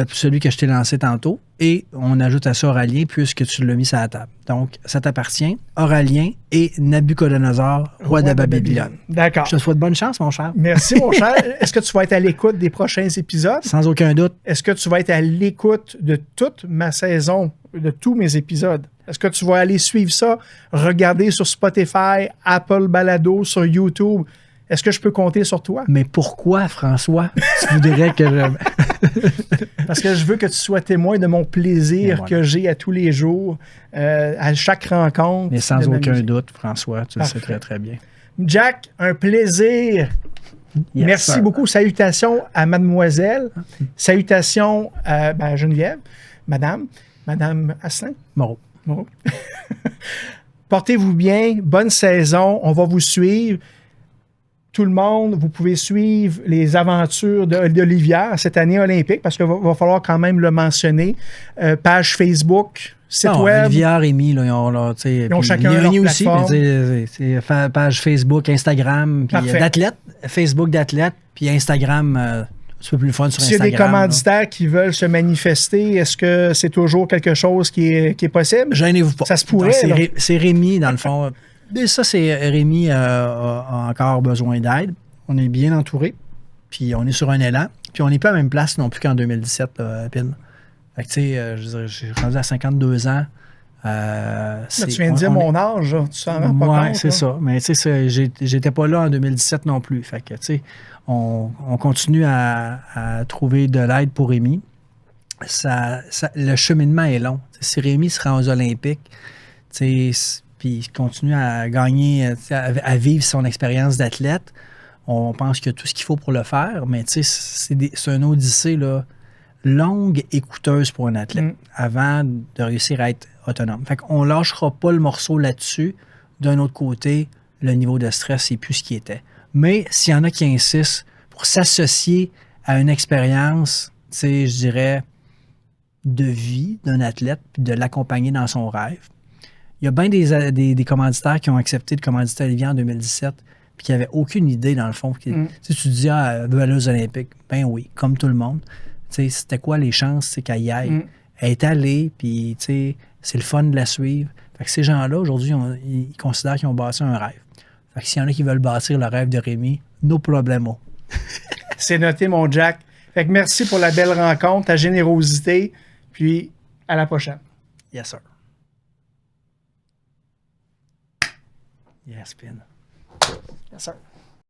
Celui que je t'ai lancé tantôt, et on ajoute à ça Oralien puisque tu l'as mis sur la table. Donc, ça t'appartient, Oralien et Nabucodonosor, roi de Babylone. D'accord. Je te souhaite bonne chance, mon cher. Merci, mon cher. Est-ce que tu vas être à l'écoute des prochains épisodes? Sans aucun doute. Est-ce que tu vas être à l'écoute de toute ma saison, de tous mes épisodes? Est-ce que tu vas aller suivre ça, regarder sur Spotify, Apple Balado, sur YouTube? Est-ce que je peux compter sur toi? Mais pourquoi, François? Tu voudrais que je... Parce que je veux que tu sois témoin de mon plaisir que j'ai à tous les jours, à chaque rencontre. Mais sans aucun doute, François, tu le sais très, très bien. Jack, un plaisir. Yes, merci sir. beaucoup. Salutations à mademoiselle. Salutations à Geneviève. Madame Asselin. Moreau. Portez-vous bien. Bonne saison. On va vous suivre. Tout le monde, vous pouvez suivre les aventures d'Olivière cette année olympique parce qu'il va falloir quand même le mentionner. Page Facebook, site web. Olivière, Rémi, là, ils ont chacun leur aussi. plateforme. C'est page Facebook, Instagram, puis d'athlètes. Facebook d'athlètes, puis Instagram, un petit peu plus fun sur Instagram. S'il y a des commanditaires qui veulent se manifester, est-ce que c'est toujours quelque chose qui est possible? Gênez-vous pas. Ça se pourrait. C'est Rémi, dans le fond. Et ça, c'est Rémi a encore besoin d'aide. On est bien entouré, puis on est sur un élan, puis on n'est pas à la même place non plus qu'en 2017, Pin. Fait que, tu sais, je dirais, j'ai rendu à 52 ans. Là, tu viens de dire mon âge, là. Tu t'en rends pas compte? Oui, c'est ça. Mais tu sais, j'étais pas là en 2017 non plus. Fait que, tu sais, on continue à trouver de l'aide pour Rémi. Le cheminement est long. Si Rémi se rend aux Olympiques, tu sais, puis il continue à gagner, à vivre son expérience d'athlète. On pense qu'il y a tout ce qu'il faut pour le faire, mais tu sais, c'est une odyssée là, longue et coûteuse pour un athlète avant de réussir à être autonome. Fait qu'on ne lâchera pas le morceau là-dessus. D'un autre côté, le niveau de stress n'est plus ce qui était. Mais s'il y en a qui insistent pour s'associer à une expérience, tu sais, je dirais, de vie d'un athlète, puis de l'accompagner dans son rêve, il y a bien des commanditaires qui ont accepté de commanditer Olivier en 2017 puis qui n'avaient aucune idée, dans le fond. Tu te dis, elle veut aller aux Olympiques. Ben oui, comme tout le monde. C'était quoi les chances qu'elle y aille? Elle est allée, puis c'est le fun de la suivre. Fait que ces gens-là, aujourd'hui, ils considèrent qu'ils ont bâti un rêve. Fait que s'il y en a qui veulent bâtir le rêve de Rémi, no problemo. C'est noté, mon Jack. Fait que merci pour la belle rencontre, ta générosité, puis à la prochaine. Yes, sir. Yes, Pin. Yes, sir.